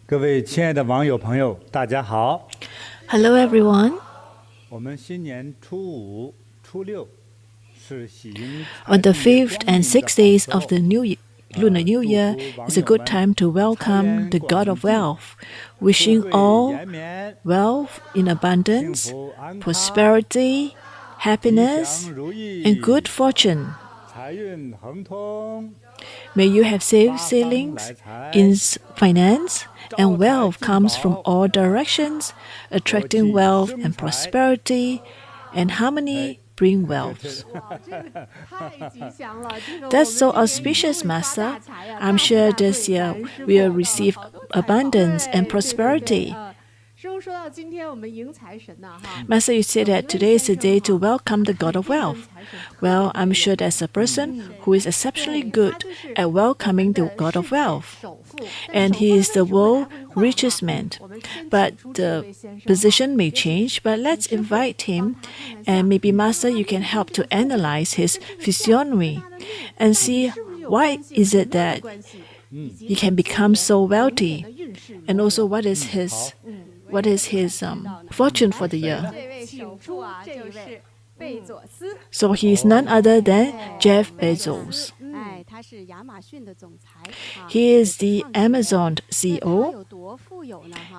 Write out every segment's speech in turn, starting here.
各位亲爱的网友朋友，大家好。 Hello everyone. 我们新年初五、初六是喜迎 On the 5th and 6th days of the Lunar New Year is a good time to welcome the God of Wealth, wishing all wealth in abundance, prosperity, happiness, and good fortune. 财运亨通， May you have safe sailings in finance, and wealth comes from all directions, attracting wealth and prosperity, and harmony bring wealth. That's so auspicious, Master. I'm sure this year we'll receive abundance and prosperity. Master, you said that today is the day to welcome the God of Wealth. Well, I'm sure there's a person who is exceptionally good at welcoming the God of Wealth. And he is the world's richest man. But the position may change, but let's invite him. And maybe, Master, you can help to analyze his physiognomy and see why is it that he can become so wealthy. And also what is his fortune for the year. So he is none other than Jeff Bezos. He is the Amazon CEO,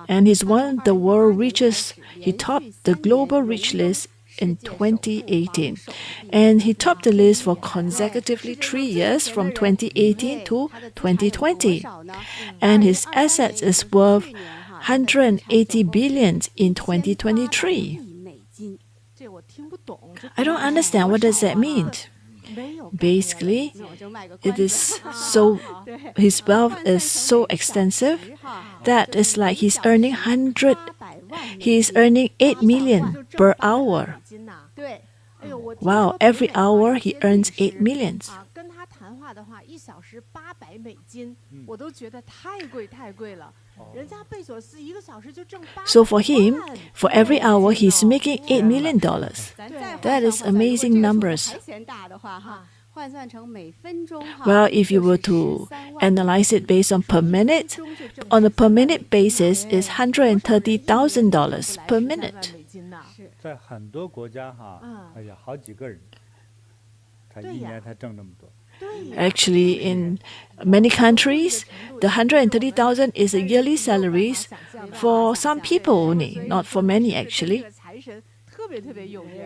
and he's one of the world's richest. He topped the global rich list in 2018, and he topped the list for consecutively 3 years from 2018 to 2020, and his assets is worth 180 billion in 2023. I don't understand what does that mean. Basically, it is so his wealth is so extensive that it's like he's earning 8 million per hour. Wow, every hour he earns 8 million. So for him, for every hour he's making $8 million. That is amazing numbers. Well, if you were to analyze it based on per minute, on a per minute basis is $130,000 per minute. 在很多国家哈，哎呀，好几个人，他一年才挣这么多。 Actually, in many countries, the 130,000 is a yearly salaries for some people only, not for many actually.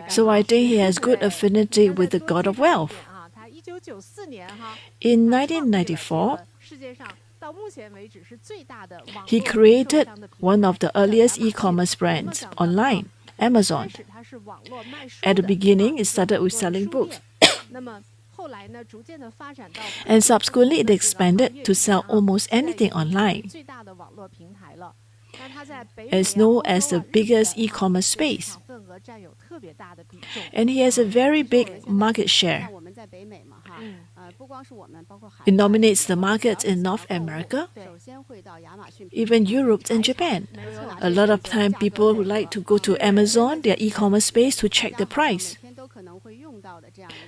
So I think he has good affinity with the God of Wealth. In 1994, he created one of the earliest e-commerce brands online, Amazon. At the beginning, it started with selling books. And subsequently, it expanded to sell almost anything online. It's known as the biggest e-commerce space. And he has a very big market share. It dominates the markets in North America, even Europe and Japan. A lot of time people who like to go to Amazon, their e-commerce space, to check the price.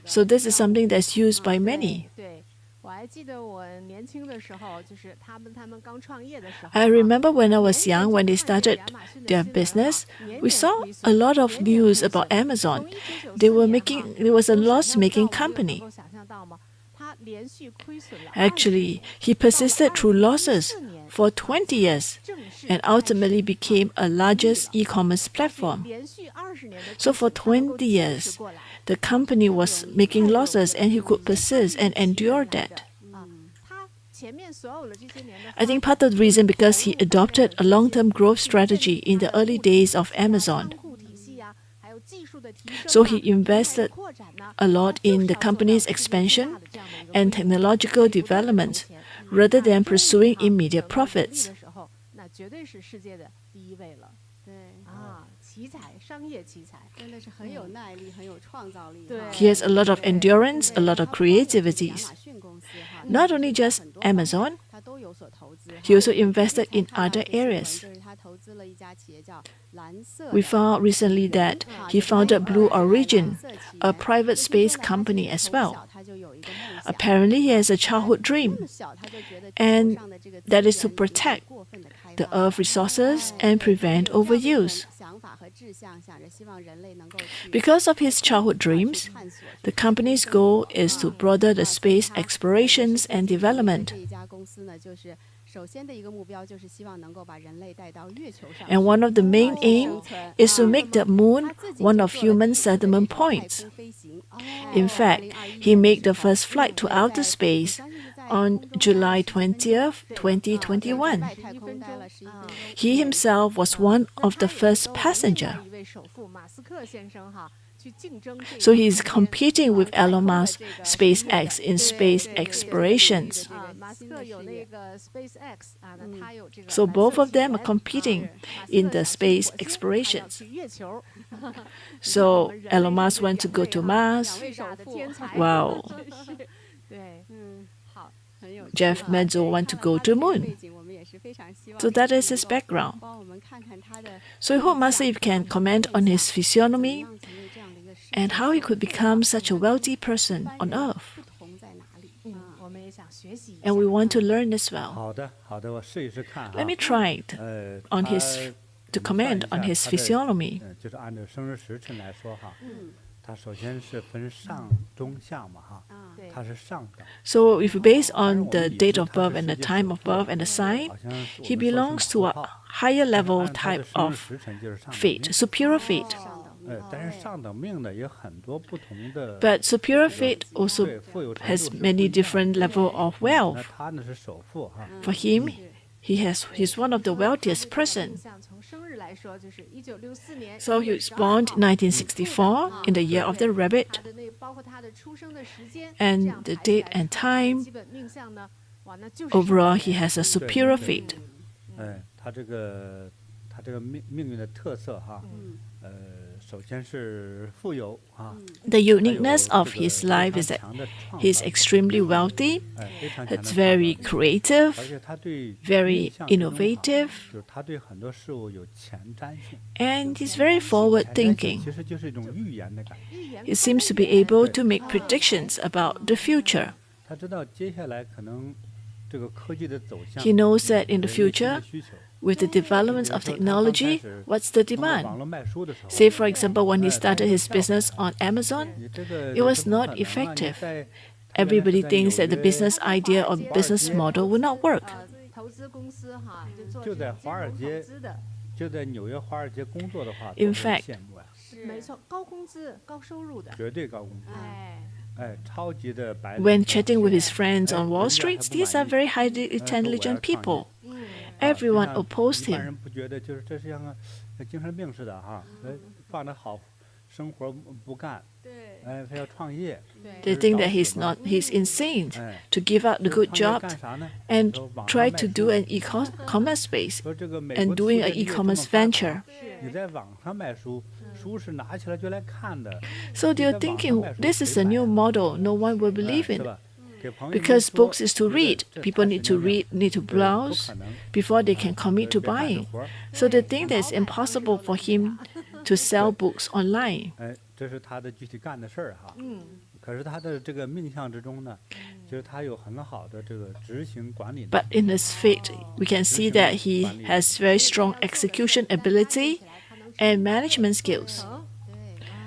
So this is something that's used by many. I remember when I was young, when they started their business, we saw a lot of news about Amazon. It was a loss-making company. Actually, he persisted through losses for 20 years and ultimately became a largest e-commerce platform. So for 20 years, the company was making losses and he could persist and endure that. I think part of the reason because he adopted a long-term growth strategy in the early days of Amazon. So he invested a lot in the company's expansion and technological development rather than pursuing immediate profits. He has a lot of endurance, a lot of creativity. Not only just Amazon, he also invested in other areas. We found recently that he founded Blue Origin, a private space company as well. Apparently, he has a childhood dream, and that is to protect the earth resources and prevent overuse. Because of his childhood dreams, the company's goal is to broaden the space explorations and development. And one of the main aims is to make the moon one of human settlement points. In fact, he made the first flight to outer space on July 20th, 2021. He himself was one of the first passengers. So he is competing with Elon Musk, SpaceX in space explorations. So both of them are competing in the space explorations. So Elon Musk went to go to Mars. Wow. Jeff Bezos went to go to the moon. So that is his background. So I hope Master Eve can comment on his physiognomy and how he could become such a wealthy person on earth. And we want to learn as well. Let me try it to comment on his physiognomy. So if based on the date of birth and the time of birth and the sign, he belongs to a higher level type of fate, superior fate. But superior fate also has many different levels of wealth. For him, he's one of the wealthiest persons. So he was born in 1964 in the year of the rabbit. And the date and time, overall he has a superior fate. The uniqueness of his life is that he's extremely wealthy, it's very creative, very innovative, and he's very forward-thinking. He seems to be able to make predictions about the future. He knows that in the future, with the development of technology, what's the demand? Say, for example, when he started his business on Amazon, it was not effective. Everybody thinks that the business idea or business model will not work. In fact, when chatting with his friends on Wall Street, these are very highly intelligent people. Everyone opposed him. They think that he's insane to give up the good job and try to do an e-commerce space and doing an e-commerce venture. So they're thinking this is a new model no one will believe in. Because books is to read. People need to read, need to browse before they can commit to buying. So they think that it's impossible for him to sell books online. But in his fate, we can see that he has very strong execution ability and management skills.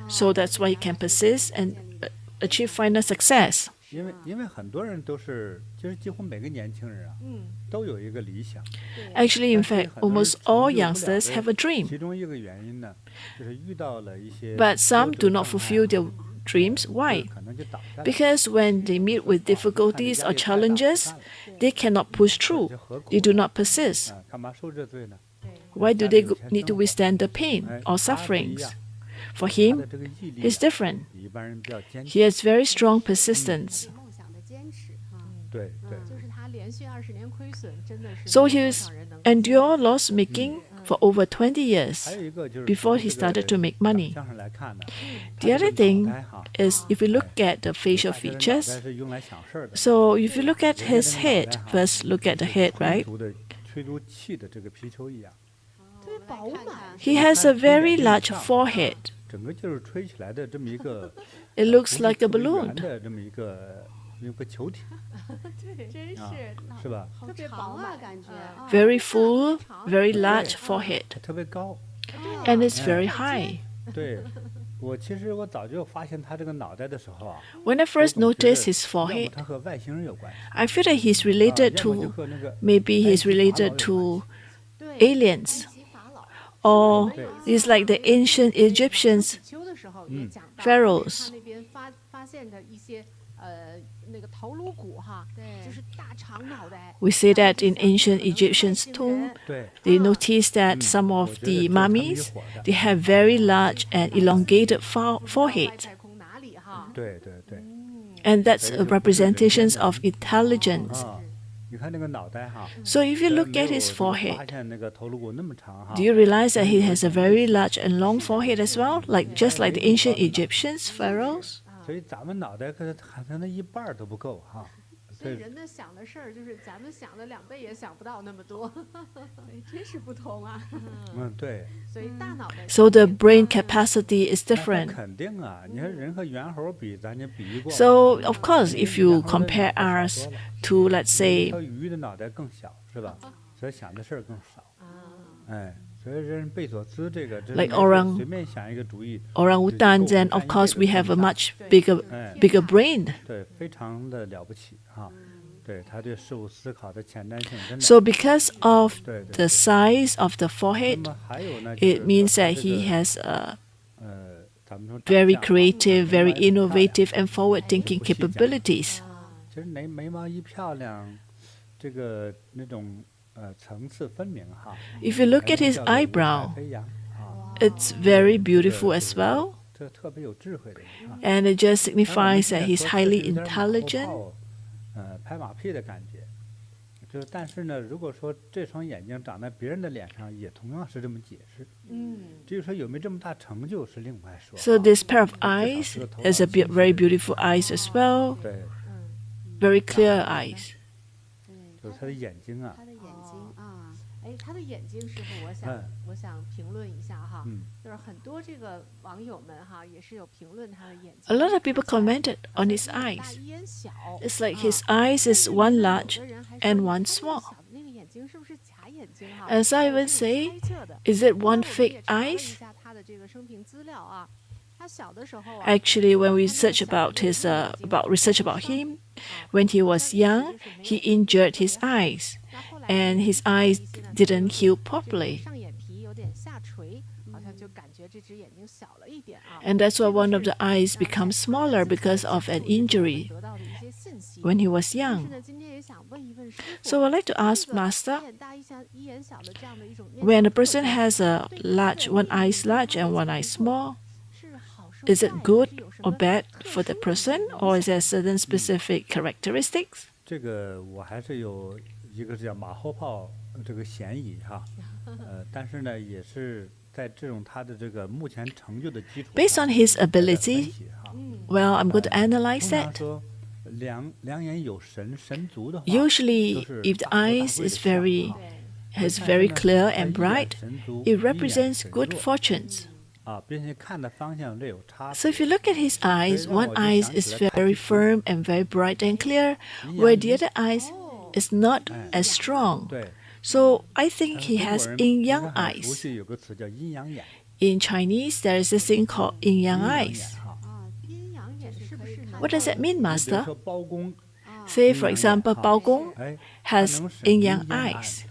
So that's why he can persist and achieve final success. Actually, in fact, almost all youngsters have a dream. But some do not fulfill their dreams. Why? Because when they meet with difficulties or challenges, they cannot push through. They do not persist. Why do they need to withstand the pain or sufferings? For him, it's different. He has very strong persistence. So he's endured loss making for over 20 years before he started to make money. The other thing is if you look at the facial features, so if you look at his head, first look at the head, right? He has a very large forehead. It looks like a balloon. 有个球体，真是是吧？特别饱满感觉 Very full, very large forehead, 特别高。 and it's very high. 对，其实我早就发现他这个脑袋的时候啊， When I first 我总觉得 noticed his 要么 forehead, 他和外星人有关系， I feel that he's related 要么就 to, 和那个 maybe 埃 he's 及法老 related 有关 to 系 aliens, 埃及法老 or 对 he's like the ancient Egyptians, 秋的时候也讲到 pharaohs. 他那边发现的一些那个头颅骨哈，就是大长脑袋。 We say that in ancient Egyptians' tomb, 对， they noticed that some 我 of 觉得 the 就是他们一 mummies, 伙的。 they have very large and elongated 外 forehead. 太空哪里哈？对对对， And that's a representations of intelligence. 啊，你看那个脑袋哈， So if you look 没 at 有 his 这个发 forehead, 现那个头颅骨那么长哈 do，you realize that he has a very large and long forehead as well, just like the ancient Egyptians, pharaohs? 所以咱们脑袋可能那一半儿都不够哈。所以人的想的事儿，就是咱们想的2倍也想不到那么多，真是不同啊。对，所以大脑的 So the brain capacity is 那 different. 肯定啊，你看人和猿猴比，咱就比过。 So of course, if you 猿猴的 compare 脑袋 us 少多了 to, let's 一 say, 条鱼的脑袋更小，是吧？所以想的事儿更少。哎，所以人贝索斯这个真 Like 没事 orang- 随便想一个主意， orangutans, and of course we have a much bigger brain. 对，非常的了不起哈。对他对事物思考的前瞻性真的。 So because of 对对 the 对。 size of the 那 forehead, 么还有呢， it means 就是 that 他 he 这个 has a 咱们说长 very 相啊 creative, 眉 very 毛也很漂亮 innovative, and forward-thinking 不细讲 capabilities. 其实眉毛一漂亮，这个那种层次分明哈。 If you look 还 at 能 his 叫做五彩 eyebrow, 飞扬啊， it's very 这 beautiful 个 as well, 这特别有智慧的人啊。 and it just 当然我们 signifies 现 that 在 he's 说这 highly 是有点马后 intelligent. 炮拍马屁的感觉。就是但是呢，如果说这双眼睛长在别人的脸上，也同样是这么解释。至于说有没有这么大成就是另外说。 So this pair of 至少 eyes 是个头 is 脑 a 清晰 very 的人 beautiful eyes as well, 对， very clear eyes. 就是他的眼睛啊他，的眼睛啊，哎，他的眼睛，师傅，嗯我想评论一下哈，嗯就是很多这个网友们哈，也是有评论他的眼睛。 A lot of people 看起来 commented on his 好像一眼大 eyes. 一眼小 It's like 啊 his eyes is 甚至 one 有的 large 人还说 and 你 one 看那个 small. 小的那个眼睛是不是假眼睛哈？ And some 还有 even 这种 say, 猜测的。 is it 后来 one 我们 fake 也查了一 eyes? 下他的这个生平资料啊，他小的时候啊， Actually, when we 他那个 search 小的 about 那 his 个眼睛 about 受 research 过 about 伤 him, 啊 when he 他 was 一直 young, 就是没 he 有 injured 特别 his 好 eyes, 那后来 and 呢 his 他 eyes 一些呢 didn't 他 heal 这个 properly. 上眼皮有点下垂，好像就感觉这只眼睛小了一点啊。 And that's why 这个 one of 是 the eyes 让在 becomes 他 smaller 自己 because 的 of 记 an 录里头我们 injury 得到的一些信息。 when he was 但是 young. 呢，今天也想问一问师傅， So I'd like to 这 ask 个 Master, 一眼大一眼小的这样的一种面 when 相 a 特 person 征 has a 对他的 large, one 意 eye 义 is large 他的 and one 角 eye 度 small, 是好是 is 坏 it 还 good 是有什 or 么 bad 特 for the 殊的一些 person, 影 or is 响 there certain specific characteristics? 这个我还是有一个叫马后炮这个嫌疑哈，但是呢，也是在这种他的这个目前成就的基础 Based 上 on his 来分 ability, 析哈。 well, I'm going to analyze 通常 that. 说两眼有神足的话， Usually, 都是 if the 大富大 eyes 贵的 is 象 very 哈 is 但是 very 呢 clear 他 and 一眼 bright, 神足 it 一眼 represents 神 good 弱 fortunes. 啊，并且看的方向略有差 So 别。 if you look at his eyes, 所以让 one 我就 eye 想起 is 了太 very 极图 firm and very bright and clear, 阴 where 阳 the 一 other eyes is not as strong. 对， So I think 但 he 是中 has 国人 yin 应该 yang 很熟 eyes. 悉有个词叫阴阳眼， In Chinese, there is this thing called yin 阴 yang 阳 eyes. 眼哈。啊，阴阳眼是不是能 What does that 够 mean, 你比如 Master? 说包公， Say, 阴 for 阳眼 example, 哈 Bao Gong 哎，他 has 能审 yin 阴 yang 阳暗 eyes.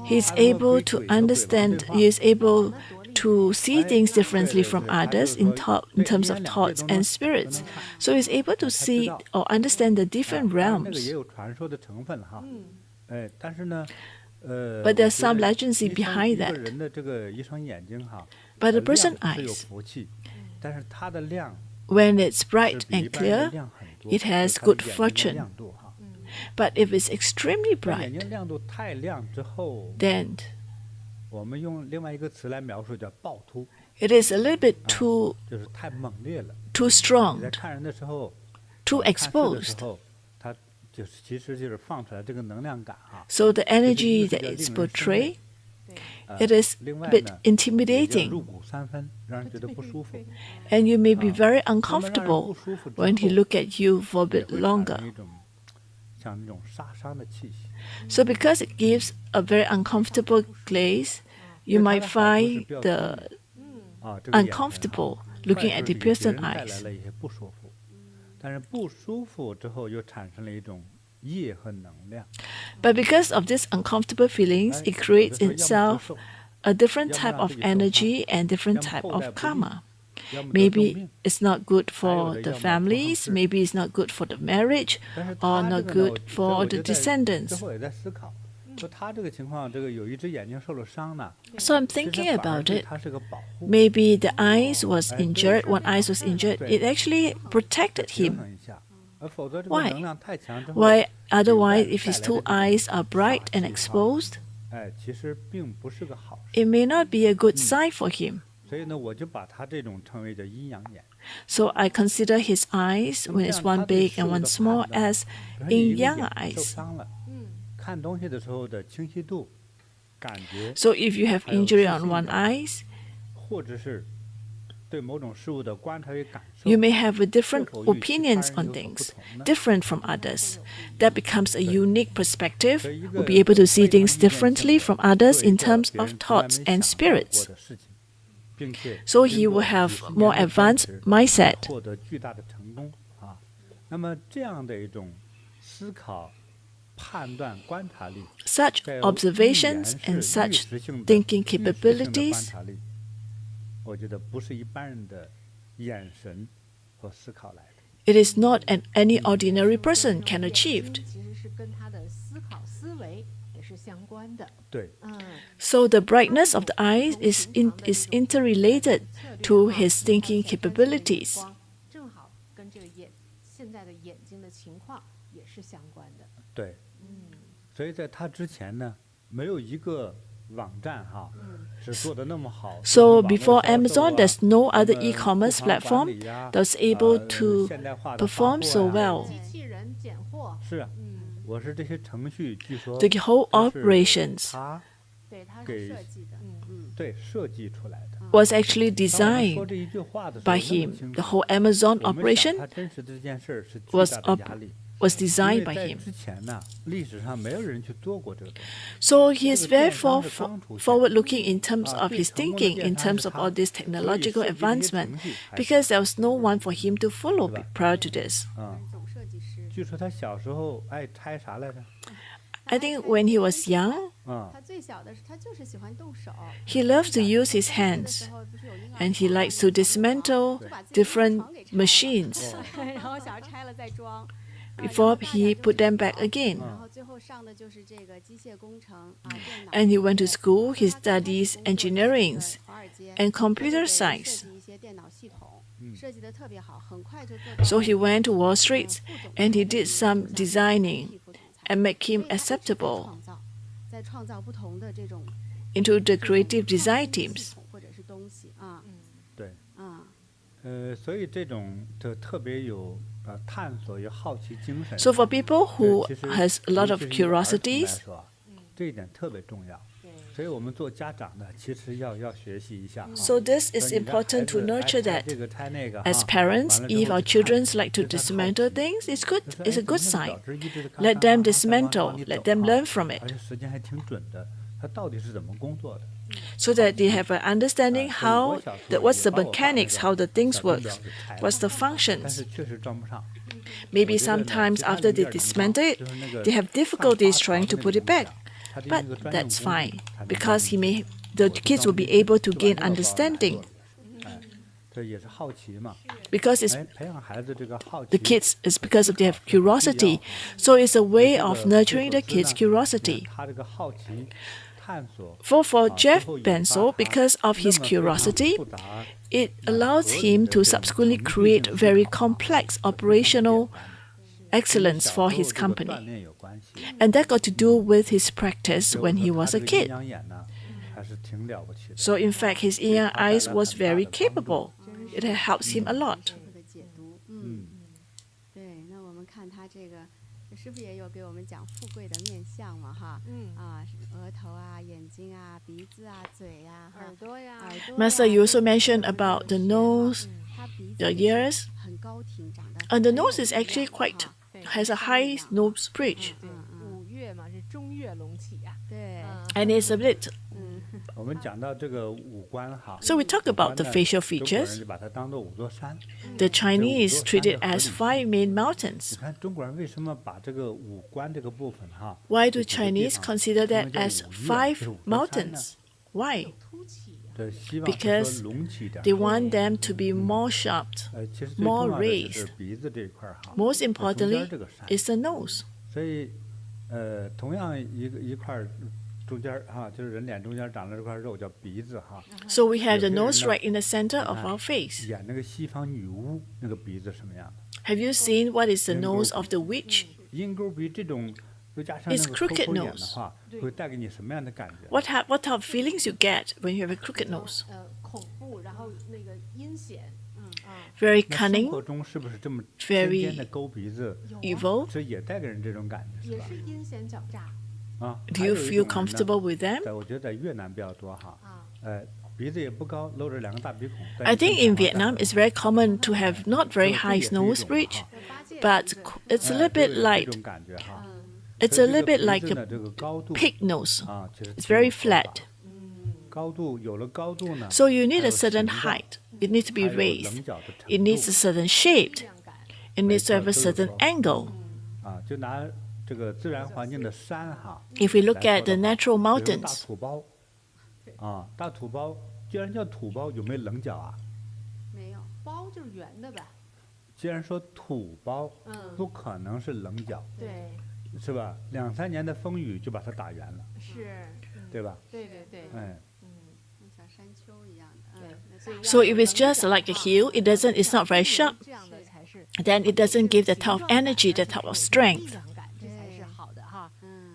He's 他能 able 归 to 鬼和鬼王对 understand, 话 he is able 那多厉害 to see 哎 things 对 differently 对 from 对他就 others 是 in, 说 in 对 terms 阴 of 阳两界 thoughts 都 and 能 spirits. 看 So he's able to 他知 see 道 or understand the 哎 different 当然那个也 realms. 有传说的成分哈，哎，但是呢， But 我 there's 觉 some 得 legends 一双 behind 一个 that. 人的这个一双眼睛哈， But a 亮 person's 是有 eyes, 福气，但是它的亮 when it's 是 bright 比一 and 般人的 clear, 亮很多， it 就 has 是它的 good 眼睛的 fortune. 亮度哈。 But if it's extremely 当眼 bright, 睛亮度太亮之后， then 我们用另外一个词来描述叫暴突， it is a little bit too 就是太猛烈了。 too 你在 strong, 看人的时候， too 看事的时 exposed. 候，它其实就是放出来这个能量感啊， So the 其实 energy 就是 that 叫 is 令人生畏 portrayed It is 另 a 外 bit 呢，也叫 intimidating, 入骨三分，让人觉得不舒服。 and you may be very 那么让人 uncomfortable 不舒服之 when he 后， look at you for a 也 bit 会产 longer. 生一种像那种杀伤的气息。 So because it gives a very uncomfortable glaze, you 对它 might 的好处是 find 比较 the 聪明这个眼神 uncomfortable 坏 looking at 处 the 是给别 person's 人带来 eyes. 了一些不舒服，但是不舒服之后又产生了一种业和能量。 But because of these uncomfortable feelings, it 有 creates 的 in 时候要么 itself 得受， a different 要么 type 让 of 自己受伤， energy and 要 different 么 type 后代 of 不利， karma. 要么得重 Maybe 病。 it's not good 还有 for 的 the 要么不好 families, 事。 maybe it's not good for the marriage, 但是 or 他 not 这个呢， good 所以 for 我 the 就在之 descendants. 后也在思考，说他这个情况，这个有一只眼睛受了伤呢， So I'm 其实 thinking 反而 about 对 it. 他是个保护， Maybe the eyes was 哎，对， injured, one eye was injured. 对， It actually 再 protected 平 him. 衡一下。而否则这个 Why? 能量太强之后， Why 给 otherwise, 外 if 带 his 来的 two 这种 eyes are 煞 bright and 气哈， exposed, 哎，其实并不是个好事。 it may not be a good sign for him. 所以呢，我就把他这种称为叫阴阳眼。 So I consider his eyes, 那么 when 这 it's 样 one 他对 big 事 and 物 one 的 small, 判断， as 比如说你一 in 个 young 眼受 eyes. 伤了，看东西的时候的清晰度、感觉， So if you have 还有 injury 自 on 信 one 感， eyes, 或者是对某种事物的观察与感受， you may have a 是 different 否与其他 opinions 人 on 有所不 things, 同呢？ different from others. That becomes a unique perspective. 所以一 We'll 个 be able to see 非常 things 预见性 differently 的 from others 做一 in 个 terms 别 of 人从来 thoughts 没 and 想到过 spirits. 的事情，并且 So 经 he 过 will have 几十 more 年的坚 advanced 持 mindset. 获得巨大的成功啊。那么这样的一种思考、判断、观察力， Such 再有预言 observations 式、 and 预 such 识性的、 thinking 预示性的观 capabilities 察力，我觉得不是一般人的眼神和思考来的。 it is not an any ordinary person can achieve. 其实是跟他的思考思维也是相关的。对， So the brightness of the eyes is interrelated to his thinking capabilities. 正好跟这个现在的眼睛的情况也是相关的。对，所以在他之前呢，没有一个网站哈，是做的那么好。 So 就是 before 网络销售 Amazon, 啊 there's no 那 other 么 e-commerce 库房管 platform 理呀 that's able to 现代化的发 perform 货 so 呀 well. 机器人拣货，是啊，我是这些程序，据说 The whole 都是 operations 他对，它给是设计的。对设计出来的。 was actually 当我们说 designed 这一句话的时候 by 那么 him. 清 The 楚 whole Amazon 我们想 operation 他真实的这件事儿是巨 was 大的压力。 was 因 designed 为 by 在 him. 之前呢，历史上没有人去做过这个东西。 So he is 这个 very 电商是刚出现。 forward-looking in terms 啊， of 最 his 成功的 thinking, 电 in 商 terms 是 of 他， all this 所以 technological 设计这些 advancement, 程序还是 because there was no one for him to follow 是吧？ prior to this. 总设计师，据说他小时候爱拆啥来着？ I think when he was young, 啊，他最小的是他就是喜欢动手。 he loves to use his 的 hands, 时候不是有婴儿 and he 床 likes to 吗？ dismantle 就把自己的 different 床给拆了 machines 然后想要拆了再装。 before he put them back again. 然后最后上的就是这个机械工程啊，电脑。 And he went to school, he studies engineering 华尔街 and computer 设 science. 计一些电脑系统，设计的特别好，很快就做到。 So he went to Wall Street and he did some designing and make him 所以他一直在 acceptable 创造，在创造不同的这种 into the creative design 系 teams. 统或者是东西啊，对，啊，所以这种就特别有探索、有好奇精神。 So for people who 其实 has a lot of 尤其是对儿童来 curiosities, 说这一点特别重要。所以我们做家长的，其实要学习一下啊。 so this is 说你的孩 important to 子爱 nurture 拆 that. 这个拆那个 As 哈 parents, 完了之 if 后 our 去看 children like to 对他好 dismantle 奇 things, it's 就 good. 说 It's a 哎 good 怎么那 sign. 个脚趾一直是咔 Let 咔 them 咔咔往 dismantle. 你 Let 走 them 哈 learn from it, 而且时间还挺准的，他到底是怎么工作的？ so that they have an understanding 所以我 how 小时 that 候 what's 也 the 把我爸那 mechanics, 个 how the things 小钟 work, 表给拆了 what's the 但 functions. 是确实装不上。 Maybe 我觉得呢 sometimes 其他 after 的 they 有点能 dismantle it, 就是那个 they have 上 difficulties 发 trying 条 to 的 put 那 it 种 back. 它得 But 用一个专用 that's 工 fine 具才能 because 装 the 我就 kids 装 will be 进去 able to 就把 gain 那个保安拿 understanding 过来哎，这也是好奇嘛。 because it's 哎，培养孩子这个好奇。 the kids is because of they have curiosity. So it's a way of nurturing the kids' curiosity. 他这个好奇探索 For 啊 Jeff 最后引 Bezos, 发他 because of 那 his 么非常 curiosity, 复杂 it 那 allows 合理 him 的 to 这种 subsequently 程序 create 性思 very 考啊 complex 这不是很简 operational 单 excellence 小 for 时候 his 这个锻 company. 炼有关系 And that got to do with his practice 所以我 when 说 he 他 was 这 a 个阴 kid. 阳眼呢还是挺了不起的。 So in fact, his inner eyes was very capable. It helps him a lot. 的解读，对，那我们看他这个师傅也有给我们讲富贵的面相嘛哈，额头啊、眼睛啊、鼻子啊、嘴呀、耳朵呀， Master, you also mentioned about the nose, 他鼻子 the 也 ears, 是很高挺，长得 and the 很有 nose is 力 actually 量的 quite 哈 has a high nose bridge, 对，五岳嘛是中岳隆起呀，对， and it's a bit. 我们讲到这个五官哈， So we talk 五 about 官 the 呢 facial 中国人 features. 就把它当做五座山。 The Chinese treat it as 5 main 你 mountains. 看中国人为什么把这个五官这个部分哈 Why 这 do 几个地 Chinese 方 consider 他 that 们叫 as 五岳 5就是五座山呢 mountains? Why? 凸起呀，对，希望是 Because 说隆起一点。 They want them to be more sharp. 其实最 more 重要的就是 raised. 鼻子这一块儿哈。 Most 中间 importantly 这个山， is the nose. 所以同样一块儿中间儿哈，就是人脸中间长了这块肉叫鼻子哈。 So we have the 有些人 nose 呢 right in the center of our face. 演那个西方女巫那个鼻子什么样的？ Have you seen what is the nose of the witch? 鹰钩鼻这种，又加上 It's 那个抠 crooked 抠眼的 nose. 话，会带给你什么样的感觉？ What type of feelings you get when you have a crooked nose? 恐怖，然后那个阴险， Very 那生 cunning, 活中是不是这么尖 very 尖的勾鼻子， evil. 这也带给人这种感觉，是也吧？是阴险狡诈啊， Do 还 you 有一 feel 种人呢 comfortable with them? 在我觉得在越南比较多哈，啊，鼻子也不高，露着两个大鼻孔。 I think in 但是 Vietnam it's very common to have not very high nose bridge, 八戒 but 鼻子 it's a 哎 little bit 就有 like 这种感觉哈。 it's 所 a 以这 little 个 bit 鼻 like 子呢 a 这个高度 pig nose. 啊，其实 It's 挺有 very 说法 flat. 高度有了高度呢， So you need 还 a 有 certain 形状 height. It needs to be 还有 raised. 棱角的程 It needs a 度 certain shape. 力量感， It needs to have a certain angle. 啊，就拿这个自然环境的山哈， If we look 来 at 说 the 的话 natural 比如大 mountains, 土包，啊，大土包，既然叫土包，有没有棱角啊？没有，包就是圆的呗，既然说土包，不可能是棱角，对，是吧？2、3年的风雨就把它打圆了，是，对吧？对对对，哎，像小山丘一样的，对那所以 so if it's just like a heel, it doesn't. It's not very sharp. 这样的才是 Then it doesn't give the type of energy, the type of 力 strength. 量感，这才是好的哈。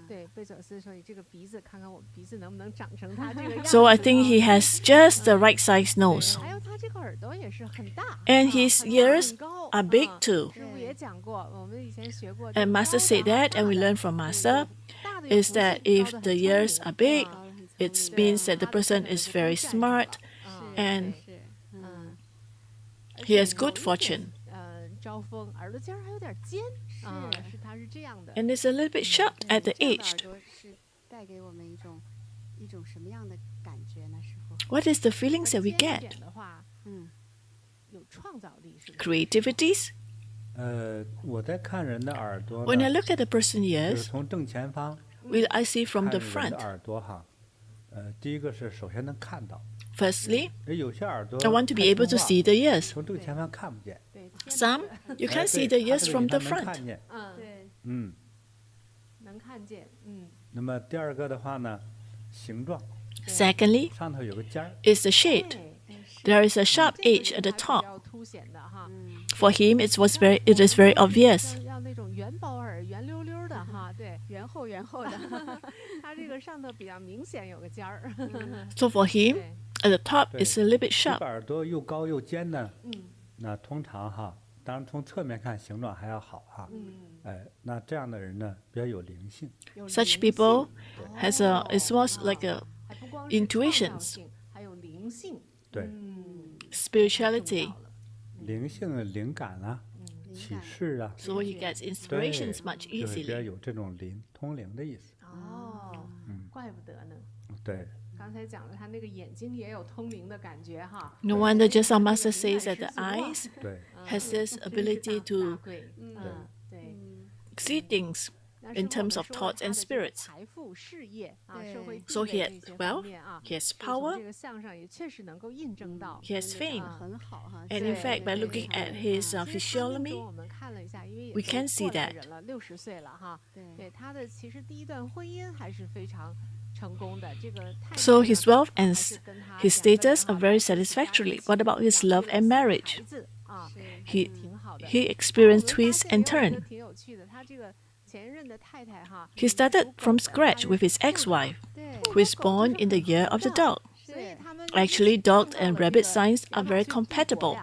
对，贝佐斯说：“你这个鼻子，看看我鼻子能不能长成他这个样子。” So I think he has just the right size nose. 还有他这个耳朵也是很大 And 啊 his 很 ears 很高 are big 啊 too. 师傅也讲过，我们以前学过。 And Master said that, and we learned from Master, 大的有 is 福气 that 高 if 的 the 很聪 ears 明 are big, 高得很聪 it 明 means that the person is very smart 啊 and 是，而 he 且 has good 有一点 fortune. 招风，耳朵尖儿还有点尖啊，是它是这样的。 And it's a little bit sharp at the 这样的 edge. 耳朵是带给我们一种什么样的感觉呢？师傅？ What is the feelings that we 尖一 get? 点的话，有创造力是不是？ Creativities? 我在看人的耳朵 When I 呢， look at the person 就是 ears, 从正前方 I see from 看 the 人的 front. 耳朵哈，第一个是首先能看到， Firstly, 有些耳朵 I want to be 太 able 听 to 话 see the ears. 从正前方看不见，对，天 Some, you 哎 can see 对 the 它 ears 这个 from 你 the 还能 front. 看见，对，嗯。能看见，那么第二个的话呢，形状 Secondly, 上头有个尖儿， is the shade. 对， There is a sharp 这个 edge 是 at the 还比 top. 较凸显的哈。 For him, it is very obvious. 要那种元宝耳，圆溜溜的哈，对，圆厚圆厚的，它这个上头比较明显有个尖儿， So for him, 对， at the top 对 is a little bit 这 sharp. 个耳朵又高又尖呢，那通常哈，当然从侧面看形状还要好哈，那这样的人呢比较有灵性，有 Such 灵性 people has a it was like a 还不光是 intuitions 创造性，还有灵性，对， spirituality. 灵性、灵感啊，启示啊， So he gets 对， inspirations much 就是比较 easily. 有这种通灵的意思，哦，怪不得呢。对，刚才讲了，他那个眼睛也有通灵的感觉哈。 No wonder just how Master says that the eyes 对， has this ability to 对，对。 see things 那 in 是我们 terms of 说 thoughts 他 and 的这个 spirits. 财富、事业啊，对社会地 So 位 he 这 has 些 wealth, 方面啊， he has 就从 power, 这个相上也确实能够印证到。 he has 长 fame. 得很好哈。 And in 对 fact, by 对 looking 对 at his 其实他命 physiognomy, 中我们看了一下，因为也 we 都 can see 过来 that 人了，60岁了哈。对，对他的其实第一段婚姻还是非常成功的。这个太 So 太 his 呢 wealth 还 and 是跟他 his 两个人 status 哈 are very 在一起待在 satisfactory. 一起 What about his 养 love 育了 and 4个 marriage? 孩子啊，是还 He 是挺好的。 he 我 experienced 们 twists 发现 and 也有一个 turns. 挺有趣的，他这个前任的太太哈， He 是 started 属狗 from 的 scratch 她是 with his 属兔的 ex-wife, 对， who is born in the year of the dog. 所以他们 Actually, dog and rabbit signs are very compatible.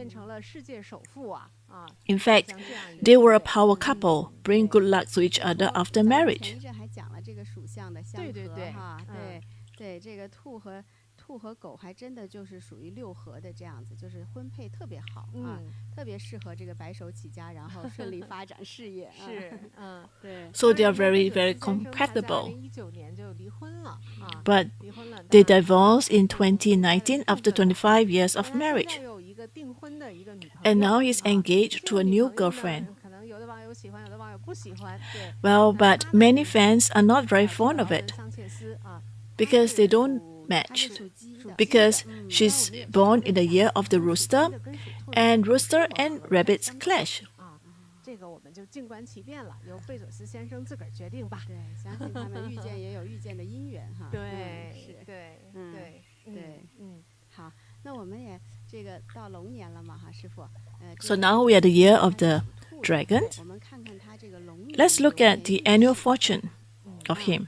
变成了世界首富啊啊！ In fact, 像这样一个 they were a 地位 power couple, bring good luck to each other after 前 marriage. 一阵还讲了这个属相的相合对哈，嗯对，这个兔和狗还真的就是属于六合的这样子，就是婚配特别好啊，特别适合这个白手起家，然后顺利发展事业。是，嗯，对， So they are 当然 very, 贝 very 佐斯先生他在 compatible. 2019年就离婚了啊， But 离婚了。 they 当然 divorced in 2019 after 25 years of 但他现在 marriage. 有一个订婚的一个女朋友 And now he's 啊 engaged 这 to 个 a 女 new 朋友呢 girlfriend. 可能有的网友喜欢，有的网友不喜欢。对， Well, 那 but 他的 many fans are not very 这个 fond 劳 of 伦 it 桑切斯啊， because they don't 它 match. 是属鸡的， Because she's born in the year of the rooster, and rooster and rabbits clash. 啊，这个我们就静观其变了，由贝佐斯先生自个儿决定吧。对，相信他们遇见也有遇见的姻缘哈。对，是，对，嗯对，对，嗯，好，那我们也这个到龙年了嘛哈，师傅。So now we are the year of the dragon. 我们看看他这个龙年 Let's look 有 at 哪 the 些 annual 事 fortune of him.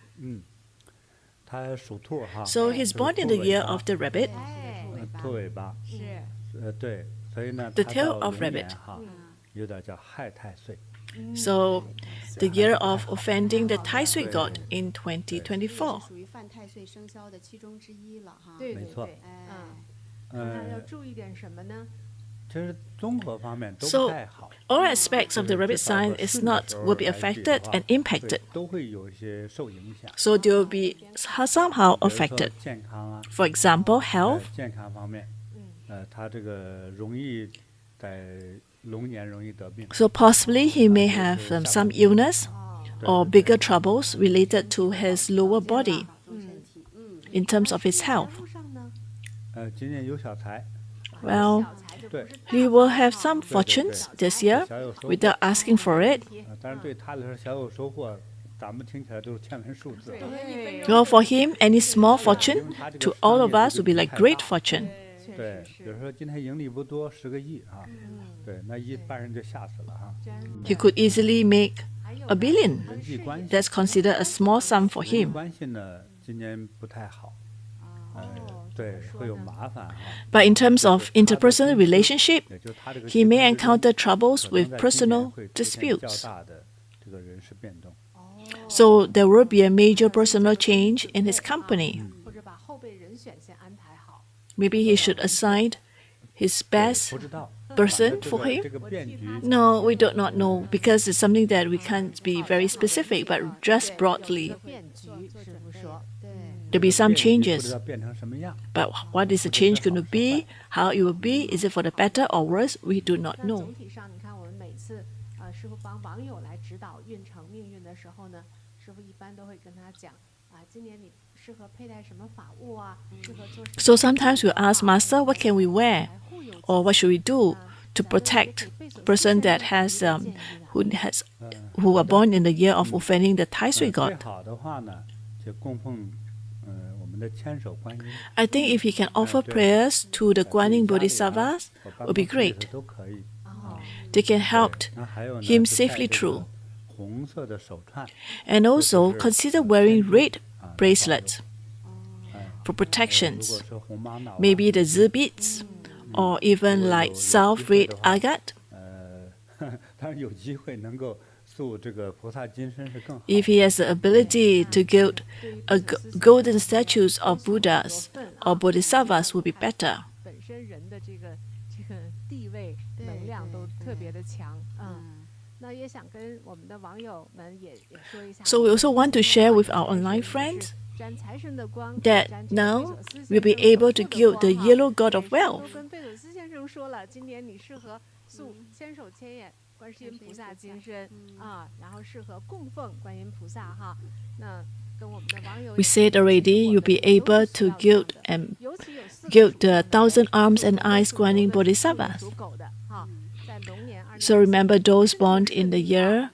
他属兔哈。 So he's 这个 born in 兔 the 尾 year 巴 of the rabbit. 兔尾巴。是，对，所以呢， The 他 tail 到 of 龙年 rabbit 哈，有点叫害太岁。 So the year of offending the Tai Sui god in 2024. 属于犯太岁生肖的其中之一了哈。对对没错对，哎，那要注意点什么呢？其实综合方面都 So 不太好。 all aspects of the rabbit sign is not will be affected and impacted. 都会有一些受影响。 So they will be somehow 比如说 affected. 健康啊， For example, health. 健康方面，他这个容易在龙年容易得病。 So possibly he may have some illness or bigger troubles related to his lower body 身体， in terms of his health. 路上呢，今年有小财， Well, 小财就不是 he will have some fortunes this year 小有收获。 without asking for it. 但是对他来说，小有收获，咱们听起来都是天文数字。对， Well, for him, any small fortune to all of us would be like great fortune. 对，比如说今天盈利不多，10个亿啊，对，那一般人就吓死了哈。 He could easily make a billion. 人际关系， That's considered a small sum for 人际 him. 关系呢，今年不太好，对，会有麻烦哈。 But in terms of interpersonal relationship, 也就是他这个 he may encounter troubles 可能 with 在今年 personal 会出现较 disputes. 大的这个人事变动。 So there will be a major personal change in his company. 或者把后备人选先安排好。 Maybe he should assign his best 不知道 person 这 for 个 him. 这个变局， No, we do not know because it's something that we can't be very specific, but just broadly. 变局，师傅说，对， There'll be some 变局不知 changes. 道变成什么样。 But what is the change going to be? How it will be? Is it for the better or worse? We do not 那 know. 总体上，你看我们每次师傅帮网友来指导运程命运的时候呢，师傅一般都会跟他讲今年你适合佩戴什么法物啊，适合做什么。 So sometimes we ask Master, what can we wear? Or what should we do to protect person that has who are born in the year of offending the Tai Sui 最 god? 好的话呢，就供奉我们的千手观音。 I think if he can offer prayers to the Guanyin Bodhisattvas, would be great. 都可以。 They can help 那还有呢， him 就戴 safely 这个 through. 红色的手串， And also consider wearing red bracelets for 如 protections. 果是红玛瑙啊， Maybe the Z beads, or even like South red agate. 当然有机会能够塑这个菩萨金身是更好。 If he has the ability to gild golden statues of Buddhas or Bodhisattvas, would be better. 本身人的这个地位能量都特别的强，那也想跟我们的网友们也说一下。 So we also want to share with our online friends 沾财神的光 that 沾这个 now 贝佐斯 we'll be 先生 able to 守护的 gild the 光啊 yellow god of 每次都 wealth. 跟贝佐斯先生说了，今年你适合塑千手千眼观世音菩萨金身然后适合供奉观音菩萨哈。那跟我们的网友 We said already you'll be able to gild and 尤其有4 gild the 1,000 arms and eyes Guanyin Bodhisattvas. 属狗的哈，在龙年 So remember those born in the year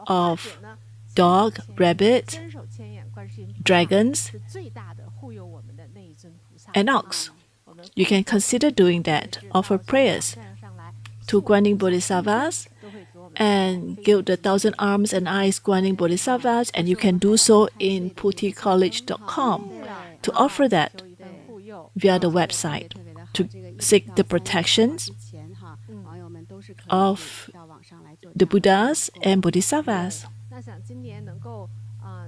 of dog, rabbit, 千手千眼观世音菩萨 dragons, 是最大的护佑我们的那一尊菩萨 and ox. 我们 You can consider doing that. Offer prayers 上来 to Guanyin Bodhisattvas 都会给我们 and gild the 1,000 arms and eyes Guanyin Bodhisattvas, and you can do so in puticollege.com to offer that 求一份护佑 via the website to seek the protections 之前哈， of the Buddhas and Bodhisattvas. 那想今年能够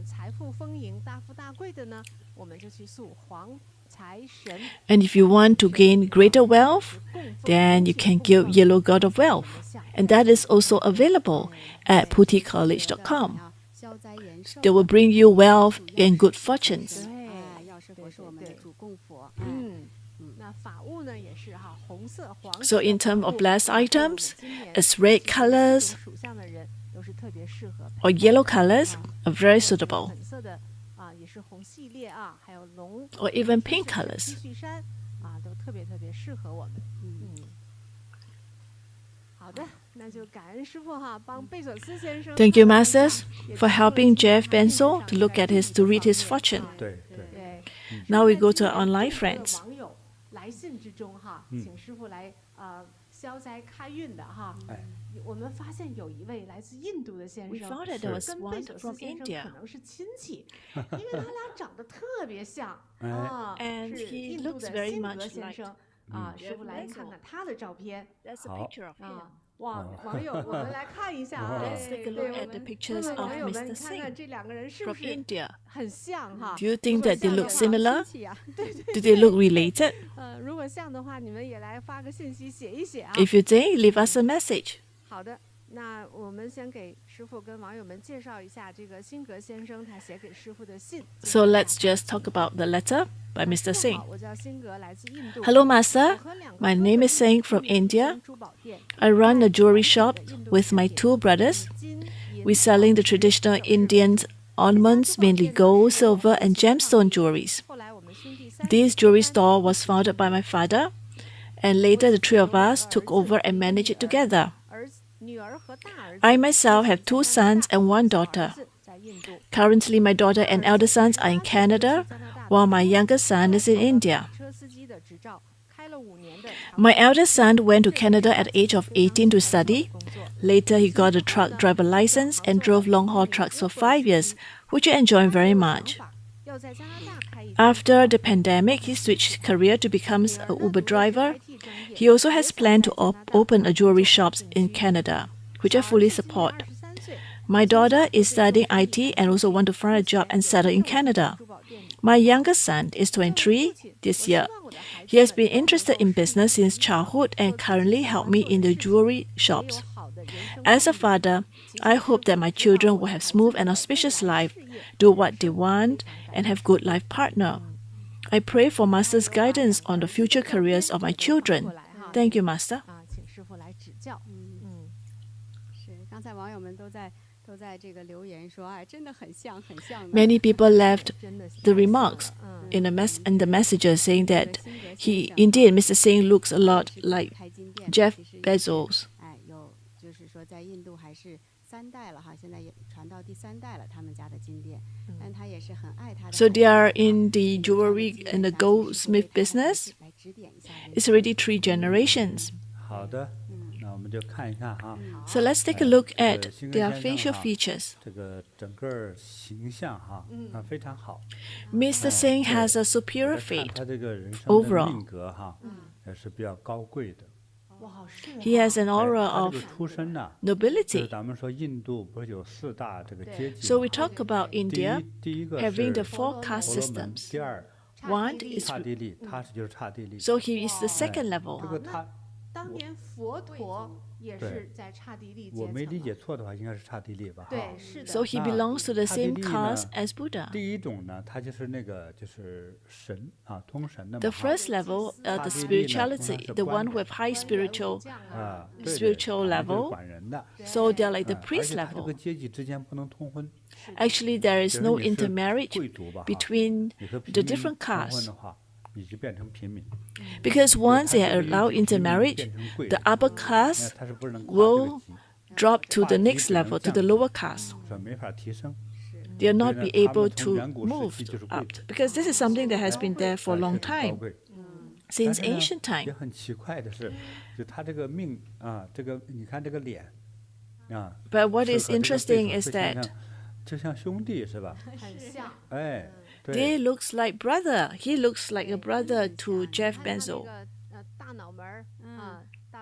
财富丰盈、大富大贵的呢，我们就去塑黄财神。 And if you want to gain greater wealth, then you can give Yellow God of Wealth. And that is also available at puticollege.com. They will bring you wealth and good fortunes. 对，药师佛是我们的主供佛。那法物呢也是哈，红色、黄色。 So in terms of blessed items, as red colors 属相的人都是特别适合。 or yellow colors are very suitable, 粉色的也是红系列啊，还有龙 or even pink colors. T 恤衫都特别适合我们。好的，那就感恩师父哈，帮贝索斯先生。 Thank you, Masters, for helping Jeff Bezos to read his fortune. 对。 Now we go to our online friends. 网友来信之中哈，请师父来消灾开运的哈。我们发现有一位来自印度的先 We 生， found that there was 跟 one 贝索斯 from 先生 India. 可能是亲戚，因为他俩长得特别像啊， And 是 he 印度 looks 的 very 辛格 much 先 like 生师傅来看看他的照片 That's a 好。 picture of him. 哇，网友，我们来看一下啊 Let's take a look at the pictures 问问 of 网友们， Mr. 你看看 Singh 这两个人是不 from 是 India. 很像哈？ Do you think that they look 如果像的话 similar? Do they look related? 如果像的话，你们也来发个信息写一写啊。 If you think, leave us a message. 好的，那我们先给师傅跟网友们介绍一下这个辛格先生他写给师傅的信。 So let's just talk about the letter by Mr. 师傅 Singh. 好，我叫辛格，来自印度。 Hello, Master. 我和两个 My 哥 name 哥 is 一 Singh 起 from 经营 India. 珠宝店 I run a jewelry 卖 shop 传统的印度 with my 饰 two 品 brothers. 金银 We're selling the traditional Indian ornaments, mainly gold, silver, and gemstone jewelries. 后来我们兄弟三 This jewelry store was founded by my father, and later the three of us took over and managed it together. 儿子、女儿和大儿子 I myself have two sons and one daughter. 在印度。 Currently, my daughter and elder sons are in Canada, while my younger son is in India. 车司机的执照，开了5年的长 My eldest son went to Canada at the age of 18 to study. 工作。 Later, he got a truck driver license and drove long-haul trucks for 5 years, which I enjoyed very much. 要在加拿大开一家 After the pandemic, he switched career to become an Uber driver. He also has planned to open a jewelry shop in Canada, which I fully support. 23岁 My daughter is studying IT and also want to find a job and settle in Canada. My younger son is 23 this year. He has been interested in business since childhood and currently helps me in the jewelry shops. As a father, I hope that my children will have smooth and auspicious life, do what they want, and have good life partner. I pray for Master's guidance on the future careers of my children. Thank you, Master. 请师傅来指教。是，刚才网友们都在这个留言说，哎，真的很像，很像的。 Many people left 真的是 the remarks in the messages saying that indeed, Mr. Singh looks a lot like 开金店 Jeff 其实也 Bezos. 哎，就是说在印度还是3代了哈，现在也传到第3代了，他们家的金店，但他也是很爱他的。 So they are in the jewelry and the goldsmith business. 来指点一下。 It's already 3 generations. 好的，那我们就看一下哈， So let's take a look at 辛格 their 先生 facial 哈 features. 这个整个形象哈，非常好。 Mr. Singh has a 再 superior 看 fate. 他这个人生的 overall 命格哈，也是比较高贵的。哇，是 He has an 哎 aura 他 of 这个出身呢，就是 nobility. 咱们说印度不是有4大这个阶级 So 吗 we talk about India 第一个 having the 是 4 caste 婆罗门， systems. 第二 One is 刹帝利，他是就是刹帝利。 so he is the second 这 level. 个他，当年佛陀也是在刹帝利阶层。我没理解错的话，应该是刹帝利吧？哈对，是的。 So he 那 belongs to the 刹帝 same 利 caste 呢 as Buddha. 第一种呢，他就是那个就是神啊，通神的嘛。 The 哈 first level, the spirituality, the one with high spiritual 啊，对对 spiritual 他们就是 level. 管人的。 So they are like the 而 priest 且他这 level. 个阶级之间不能通婚， Actually, there is 比如 no 说你是 intermarriage 贵族吧，哈 between 你和平 the 民 different 通婚 castes 的话，你就变成平民。 because once they 他这个 allow 允许平民 intermarriage, 变成贵 the 人 upper 那 caste 他是不能跨这个 will 级， drop to the 跨级 next 只能 level, to 降 the 级 lower caste. 说没法提升。 They'll not 所以 be 呢，他 able 们从 to 远古时 move 期就是 up 贵族， because this is something that has been there for a 是 long 很高 time 贵。 since 但是呢 ancient time. 也很奇怪的是，就他这个命啊，这个你看这个脸啊， But what 是 is 和这个贝 interesting 索 is 斯先 that 生就像兄弟是吧？很像。哎， they 对， looks like brother. He looks like a brother to Jeff 还有那 Bezos. 个大脑门儿大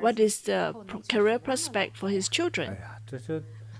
what is the career prospect for his 哎 children? 呀，这是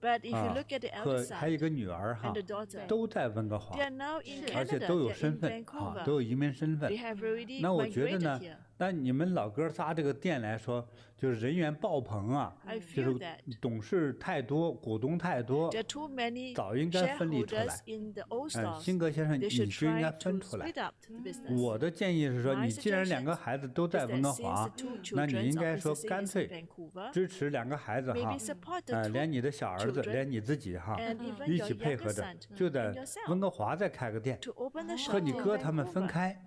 But if you look at the 和 elder 还有一 son 个女儿 and the 哈， daughter, 都在温哥华 they，are now in 而且 Canada, 都有 they're 身 in 份啊， Vancouver. 都有移民身份 They。have already 那我觉得 migrated 呢 here.，那你们老哥仨这个店来说，就是人员爆棚啊 I，就 feel 是 that 董事太多，股东太多 there are，too many 早应该分离出 shareholders 来。 in the old 辛 stores. 格先生， They 你 should 就应该 try 分 to 出来。 split up the business. 我的建议是说， My 你既然2个 suggestion 孩子都在 is 温哥 that since 华 the two，那你 children 应 of 该 Mr. 说 Singh 干 is in 脆 Vancouver, 支持2个孩子哈 maybe，support the 连 two 你的小儿子， children 连你自己哈， and even 一 your 起配 younger 合着 son，就在 and yourself 温哥华再开个店， to open the 和 shop 你 in 哥他们分 Vancouver. 开。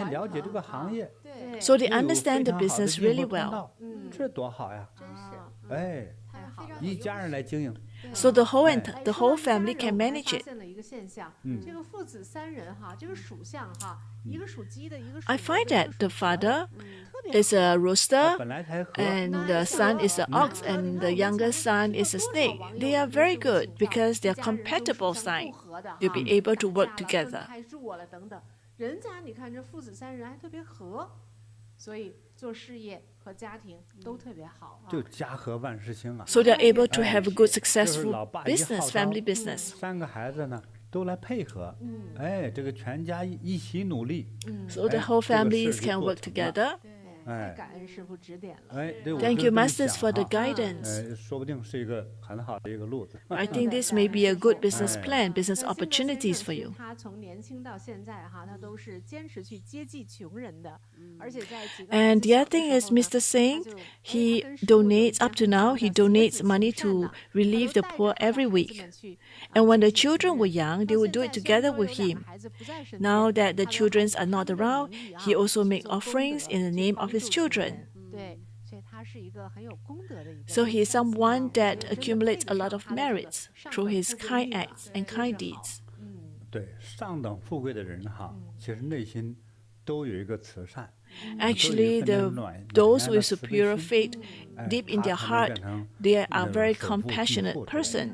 全了解这个行业，对， So they 又有 understand 非 the 常好的 business 进货 really 通 well. 道，这多好呀！真是，哎，他们非常一家人来经营， So the whole 哎 the whole family can 我们还 manage 发 it. 现了一个现象，这个父子三人哈，这个属相哈，一个属鸡的，一个属 I 牛的 find 一个 that 属 the 蛇 father 特别 is a rooster 本来才和， and the son is an ox and the younger son is a snake. They are very good because they are compatible sign. They'll be able to work together. 太弱了等等，人家你看这父子三人还特别和，所以做事业和家庭都特别好啊。就家和万事兴啊。 So they are able to have a good 就是 successful 老爸一号 business, 召 family business. 三个孩子呢都来配合，哎，这个全家一起努力， So the 哎 whole 这个事儿 families 就 can 做 work 成了 together. 对，太感恩师父指点了。哎，对，我 Thank 就 you, 这么 masters, 想 for the 哈 guidance. 说不定是一个很好的一个路子。 I think this may be a good business Eh. plan, business 那辛格 opportunities 先 for 生 you. 他从年轻到现在哈，他都是坚持去接济穷人的，而且在几个 And 孩子 the 小 other 的 thing 时 is 候呢 Mr. Singh, 他就 he 他跟师父有一 donates 件 up to 很 now, 棒 he 的鞋 donates 子 money 行善 to 呢， relieve the 他都 poor 带着他的 every 孩子 week. 们去 And when the 接济穷 children were 人。 young, 到 they would 现 do 在 it 虽然 together 说有 with 两 him. 个孩子不在身 Now 边， that the 他都还 children 以 are 他 not 们的 around, 名义啊 he also 去 make 做功 offerings 德 in the 去 name 帮 of 助 his 穷 children. 人。对，所以他是一个很有功德的一个 So 人。 he is someone 所以 that 真的配 accumulates 得 a 上 lot of 他的这个 merits 上 through 等 his 富贵 kind 命啊， acts 真 and 是 kind 好。 deeds. 对，上等富贵的人哈，其实内心都有一个慈善， Actually, 都有一 the 份暖 those 暖 with 的慈悲 superior 心， faith 哎 deep in 他 their 才能 heart, 变成 they 那 are 种 very 首富巨 compassionate 富之类的。 person.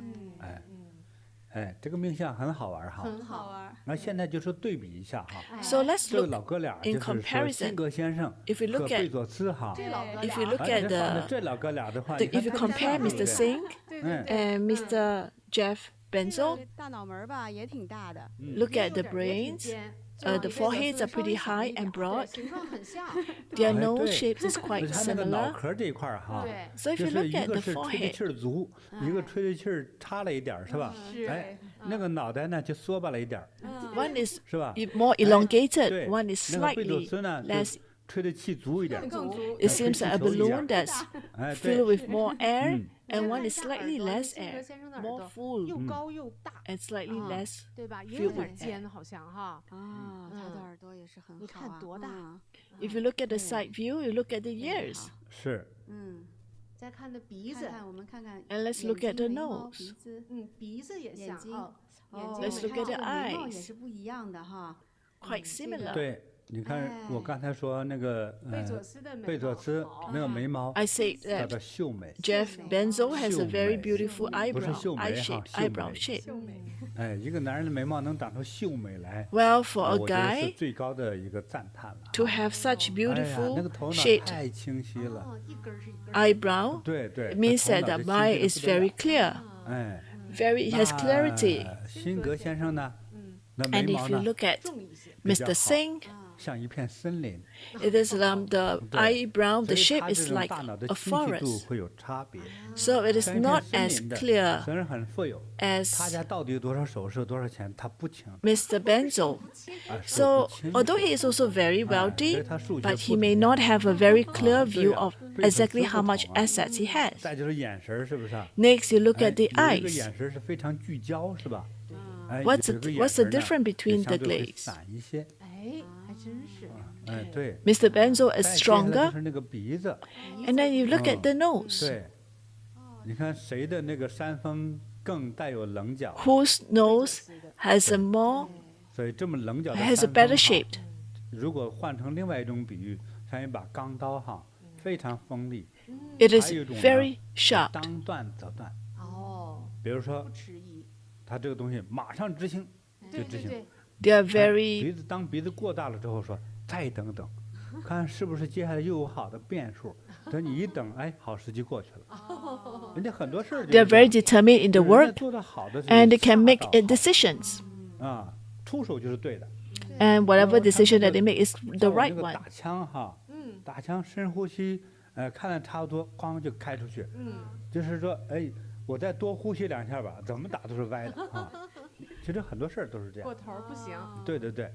哎，这个命相很好玩哈。很好玩。那现在就说对比一下哈， So let's 这个 look 老哥俩 in 就是说 comparison. 辛格先生 If we 和 look 贝 at 佐斯哈。 这老哥 if you 俩 look 哎， at 你看到 the, 这老哥俩的话， the 你看 if you 他们 compare 像对 Mr. 不对？ Singh 对对 嗯 对， and Mr. Jeff 这 Bezos, 个大脑门儿吧也挺大的， look 也 at 有 the 点也挺 brains, 尖， the 贝佐 foreheads 斯 are 稍微 pretty 小 high 一点 and 对 broad. 形状很像。 Their 哎 nose 对 shapes is 就 quite 他那个脑 similar. 壳这一块儿哈，对， So if 就 you 是 look 一 at 个 the 是吹的 forehead, 气儿足，一个吹的气儿差了一点儿，是吧？是哎，那个脑袋呢就缩巴了一点儿， one is 是吧？ more elongated, 对， one is 那个贝佐 slightly 斯呢就 less. 吹的气足一点儿，更足。 It seems like a balloon that's 哎，对 filled，with more air, 嗯， and one 看 is 一下耳 slightly 朵， less 辛格 air, 先生的耳 more 朵 full, 又高又大， and slightly 啊 less. 对吧？也有 filled 点 with 尖，好像哈。啊，他的耳朵也是很好啊。你看多大嗯 If you look at the side view, you look at the ears. 是，嗯，再看那鼻子，看看我们看看 And let's 眼 look at 睛 the 眉毛 nose. 鼻子，鼻子也像眼睛哦，眼哦睛 Let's 没 look at 看 the 眉毛也 eyes. 是不一样的哈。 Quite similar. 对，你看我哎刚才说那个贝佐斯的眉毛贝佐斯好那个眉毛 I say 叫 that 做秀美， Jeff Bezos has a very 秀美。 beautiful 不是 eyebrow, 秀 eye 眉哈， shape, 秀 eyebrow 美。 shape. 哎，一个男人的眉毛能长出秀美来， Well, for a 我觉得是 guy 最高的一个赞叹了。 to have such 哎呀，那 beautiful 个头脑 shaped 太清晰了，哦，一根儿是一根儿。 eyebrow, 对对 it means 他 that 头 the 脑就 mind 清 is 晰得不得 very 了 clear, 哎， very, it has clarity. 那辛格先生呢，那眉 And 毛 if you 呢， look at 重一些。比较 Mr. 好 Singh, 像一片森林， it is the 对 eyebrow, 所 the 以 shape 他这 is 种 like 大脑的 a 清晰度 forest. 会有差别。 So it is 像一片 not 森 as 林的 clear 虽然很富有，他 as 家到底有多少首饰、多少钱，他不清。 Mr. Benzo. 啊， So 数不清 although he is also very 哎 wealthy, 所以他数学 but 不 he 怎 may 么样 not have a very 啊 clear 对 view 呀 of 贝佐 exactly 斯 how 不 much 同啊 assets he has. 再就是眼神儿，是不是啊？ Next, you look 哎 at the 有一个 eyes. 眼神儿是非常聚焦，是吧？哎 What's 有一个 the- 眼 what's the 神儿呢 difference 就 between 相 the 对会 glaze? 散一些。哎，还真是。哎，对。 Mr. Benzo is 再接下来 stronger, 就是那个鼻子， and then you look at the nose. 对。你看谁的那个山峰更带有棱角？ Whose nose has a more 所以这么棱角的 has a 山 better 峰哈 shaped? 如果换成另外一种比喻，像一把钢刀哈，非常锋利， It is 还有一种呢 very sharp. 当断则断。哦，比如说不，迟疑。他这个东西马上执行就执行。对对对， They are 哎 very 鼻子当鼻子过大了之后说再等等，看是不是接下来又有好的变数。等你一等，哎，好时机过去了。人家很多事儿 they are very determined in the 人家 work, 做得好的时候 and they can 恰 make 到 it 好 decisions. 啊，出手就是对的。 And whatever 他 decision 那 that they 个 make is 像 the 我那 right 个 one. 打枪哈，打枪深呼吸，看了差不多，咣就开出去。就是说，哎，我再多呼吸2下吧，怎么打都是歪的啊。其实很多事儿都是这样过。头儿不行。对对对，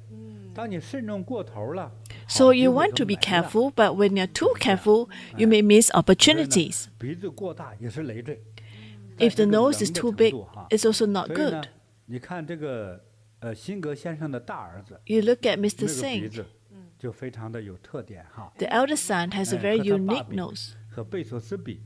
当你慎重过头了， So 好机 you 会 want 都 to be 没了 careful, but when you're too careful, you may miss 所以呢 opportunities. 鼻子过大也是累赘。 If the 在这个 nose is 棱的 too 程 big, 度哈 it's also not 所以呢 good.，你看这个辛格先生的大儿子， You look at 那 Mr. 个鼻 Singh. 子就非常的有特点哈。 The elder son has a 哎 very 和他爸 unique 比 nose. 和贝索斯比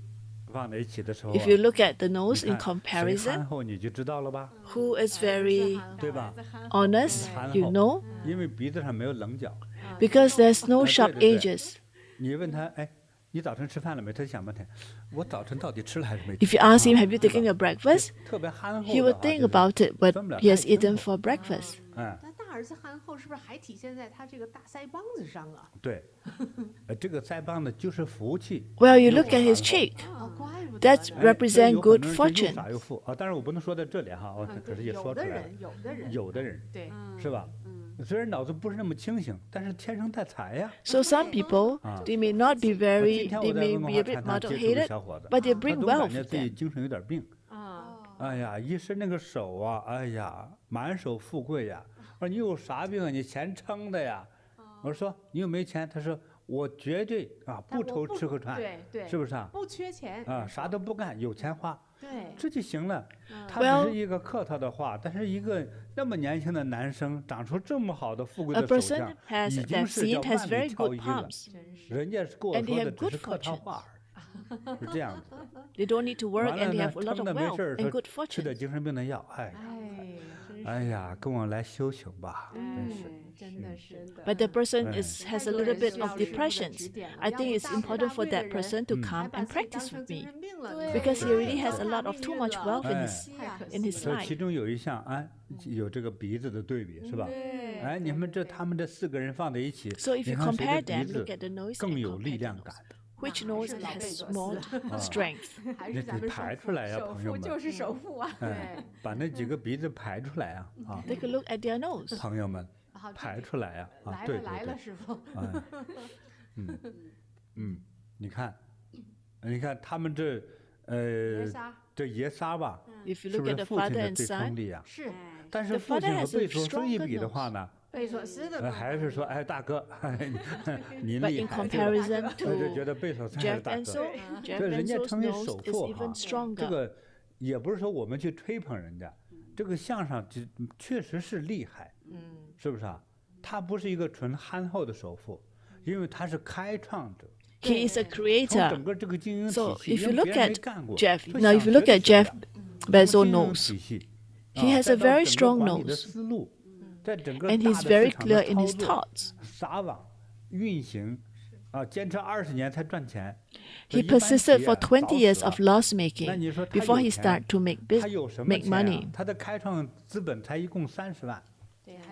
放在一起的时候啊， If you look at the 你 nose in 看谁 comparison, 憨厚你就知道了吧？ who is very 对吧？ honest, 憨 you 厚 know, 因为鼻子上没有棱角。 because there's no 对 sharp 对对 edges. 你问他，哎，你早晨吃饭了没？他就想半天，我早晨到底吃了还是没 If 吃？ you ask him, 啊 have you taken your breakfast? 特别憨厚 He 的 will 话 think 就是 about it what 分不了 he 太 has 清 eaten 楚 for breakfast. 哎，但大儿子憨厚是不是还体现在他这个大腮帮子上啊？对，这个腮帮子就是福气。 Well, you 又 look at 憨 his 厚 cheek. 哦，怪不得 That's 呢。哎所以 represent 有 good 很多人是又 fortune. 傻又富啊！但是我不能说在这里哈，我可是也有说出来了的人，。有的人，有的人对，是吧？虽然脑子不是那么清醒，但是天生带财呀。 So some people, they may not be 今 very, 天 they 我在 may 温哥 be 华 a bit 谈谈接触的 muddle-headed, 小伙子， but they 他 bring 总感 wealth 觉 with 自己 them. 精神有点病。哎呀，一伸那个手啊，哎呀，满手富贵呀。我说你有啥病啊？你钱撑的呀。我说你有没钱？他说我绝对啊不愁吃喝穿，对，是不是啊？不缺钱啊，啥都不干，有钱花，对，这就行了。他 Well- 只是一个客套的话，但是一个那么年轻的男生长出这么好的富贵 A 的手 person 相， has 已经 that 是叫 seen has 万 very 里挑 good 一了。 palms. 真是。人家是跟我 And they 说的 have 只 good 是客套 fortunes. 话而已，是这样子的。 They don't need to work 完了 and they 呢， have a lot 撑 of 的没 wealth 事儿， and 说 good 吃点 fortunes. 精神病的药，哎，真是。哎呀，跟我来修行吧，真是。真的是。 But the person Right. has a little bit of depressions. I think it's important for that person to come 还把 and 自己当 practice 成 with 精 me 神病了， because he 对 already has a lot of too much wealth in 哎 his 太可 in 惜 his 所以 life. 其中有一项，哎，有这个鼻子的对比，是吧？哎，你们他们这4个人放在一起， So if 你 you 看谁 compare 的 them, 鼻 look 子 at the nose 更 and 有 compare 力 the 量 nose. 感的？ Which 那还 nose 是老贝 has 佐斯 more strength? 还是咱们排出来呀，朋友们，就是首富啊。哎，把那几个鼻子排出来啊，啊， Take a look at their nose. 朋友们，好排出来呀，啊，对对来了，对，师傅。你看他们这，这爷仨吧， If you 是 look 不 at 是 the 父亲 father 的 and 最锋 son, 利呀？是但是 The 父亲 father 和 has a 贝索斯一 stronger 比的话呢，贝索斯的还是说，哎，大哥，您 but 厉 in 害，对吧？ comparison 就觉 to 得贝索斯还是 Jeff 大哥。 Bezos, Jeff 这人家 Bezos' 成为 nose 首 is 富 even 哈， stronger. 这个也不是说我们去吹捧人家，这个相上确实是厉害，是不是啊？他不是一个纯憨厚的首富，因为他是开创者。 He is a 从 creator. 整个这个经营体 So 系， if 因 you 为别 look 人没 at 干过， Jeff, 就 now 想 if you 学 look 的 at 是这 Jeff 样 Bezos' 从经营 nose, 体系 he 啊 has 再 a 到 very 整个 strong 管理的 nose, 思路，在整个 and 大 he's 的 very 市场的 clear in 操 his 作 thoughts. 撒网运行啊，坚持20年才赚钱。 He 一般 persisted 企业 for 20早 years 死 of 了 loss 那 making 你说他 before 有 he 钱 start to make 他有什么 make 钱啊 money. 他的开创资本才一共30万，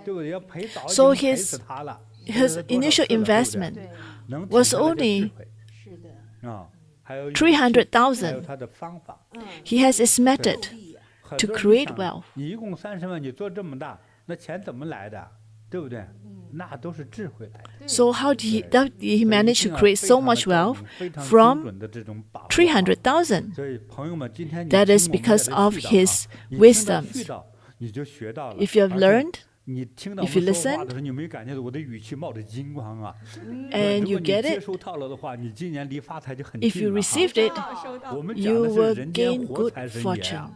对不对？要赔早 So 已经赔 his- 死他了。 His 多少 initial 次了对不对 investment 能 was 体现他的智 only 慧是的，啊，还有300,000. 还有他的方法。 He has his method 很 to 多人 create 想 wealth. 你一共30万，你做这么大，那钱怎么来的？对不对？那都是智慧来的。 So how did he manage to 所以一 create 定 so 要 much 非常 wealth 的非常精 from 准的这种把握啊 300,000? 所以朋友们，今天你 That 听 is 我们 because 在这 of 絮叨 his 啊你听到 wisdoms. 絮叨你就学到了。 If you have 而且 learned 你听到我 if you 们说话 listen 的时候，你没感觉到我的语气冒着金光啊？ and 如 you 果你 get 接 it, 受到了的话，你今年离发财就很 if 近 you 了哈。 received it, 我们讲 you 的 will 是人间 gain 活 good 财神爷 fortune. 啊。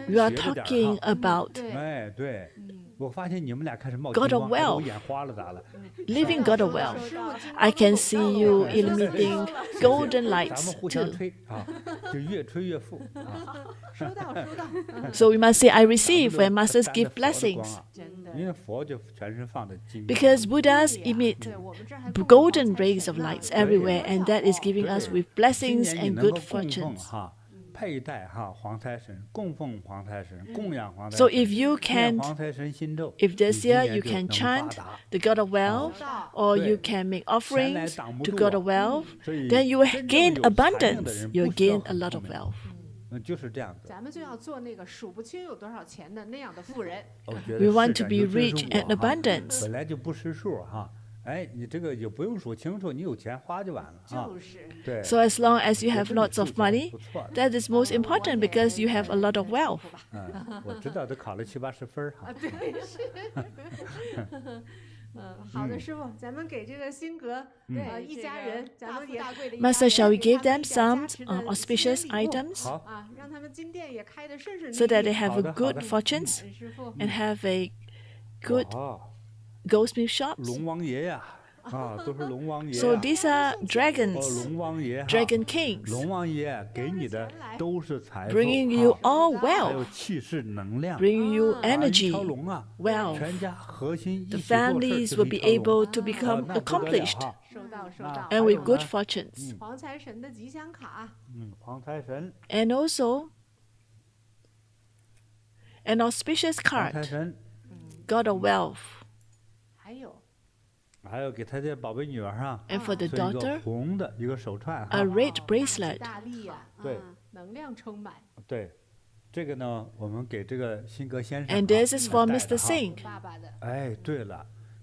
We are 学着点儿 talking 哈 about 对，哎，对，我发现你们俩开始冒 God 金 of 光，哎我 wealth 眼花了，咋了？ living God of wealth. 师傅金 I 光 can 都 see 走 you 到了 emitting golden 咱 lights 们互相 too. 吹啊，就越吹越富啊。收到收到， So we must say, I 咱们 receive 都 when masters 沾着 give 佛的光 blessings. 啊，真的。因为佛就全身放的金光。 Because Buddhas 对呀 emit 对我们这儿还供 golden 黄财 rays 神 of 呢 lights 对 everywhere, and that is giving us 对 with 今 blessings 年你 and 能 good 够供奉 fortunes. 哈，佩戴哈黄财神，供奉黄财神，供养黄财 So 神， if you 念 can, 黄财神心咒， if 你 this 今 year 年 you 就 can 能发 chant 达。 the God of wealth, 收到， or 对 you can make 钱来 offerings 挡不 to 住 God 啊 of wealth, 所以 then you will 真正 gain 有财命的 abundance. 人 You'll 不需要 gain a 很 lot 聪 of 明 wealth. 就是这样子。咱们就要做那个数不清有多少钱的那样的富人。我觉得 We 是 want 的 to be 尤其是 rich 我 and 哈 abundance. 本来就不识数哈，哎，你这个也不用数清楚，你有钱花就完了啊。就是，对， So as long as you 我 have 这个 lots 数 of 学还 money, 不错的。 that is most important because you have a lot of wealth. 我知道都考了70-80分儿哈。对是。好的，师傅，咱们给这个辛格一家人，咱们也大贵的 Master, shall we 给 give 他们 them 一点加 some 持的 auspicious 新年礼物 items 好，啊，让他们金店也开得顺顺利利。 so that they have 好 a 的，好 good 的。 fortunes 师傅， and have a good 哇 goldsmith shops? 龙王爷呀，啊，都是龙王爷 So 呀。 these are 哦， dragons, 龙王爷哈， dragon kings, 龙王爷给你的都是财富， bringing you 哈 all 还有 wealth, 气势能量， bringing you 啊一 energy, 条龙啊， wealth. 全家核心一 The 起做事 families 就是 will 一 be 条龙 able to 啊 become 那不得了 accomplished 哈。收到收啊到。 and 还 with 有 good 呢 fortunes. 黄财神的吉祥卡，黄财神， And also an auspicious 黄财 card, 神， God of wealth. 还有还有给他的宝贝女儿哈， And for the 是一个 daughter, 红的一个手串 a 哈， red 大 bracelet. 吉大利呀，对能量充满。对，这个呢，我们给这个辛格先生 And 哈 this is for 带的 Mr. 哈 Singh. 爸爸的，哎，对了，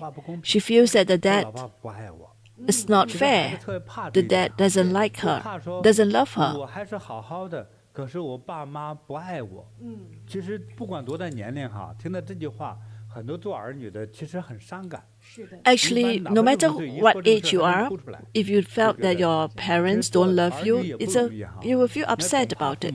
Actually, she feels that the dad is not fair. The dad doesn't like her, doesn't love her. 我还是好好的，可是我爸妈不爱我。其实不管多大年龄哈，听到这句话，很多做儿女的其实很伤感。Actually, no matter what age you are, if you felt that your parents don't love you, you will feel upset about it.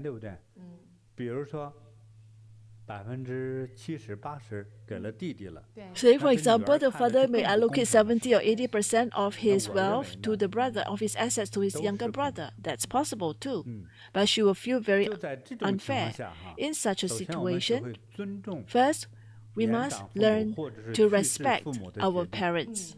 钱，对不对？比如说70%、80%给了弟弟了。 Say, for example, the father may allocate 70 or 80% of his wealth to the brother, of his assets to his younger brother. That's possible too. But she will feel very unfair. In such a situation, first, we must learn to respect our parents.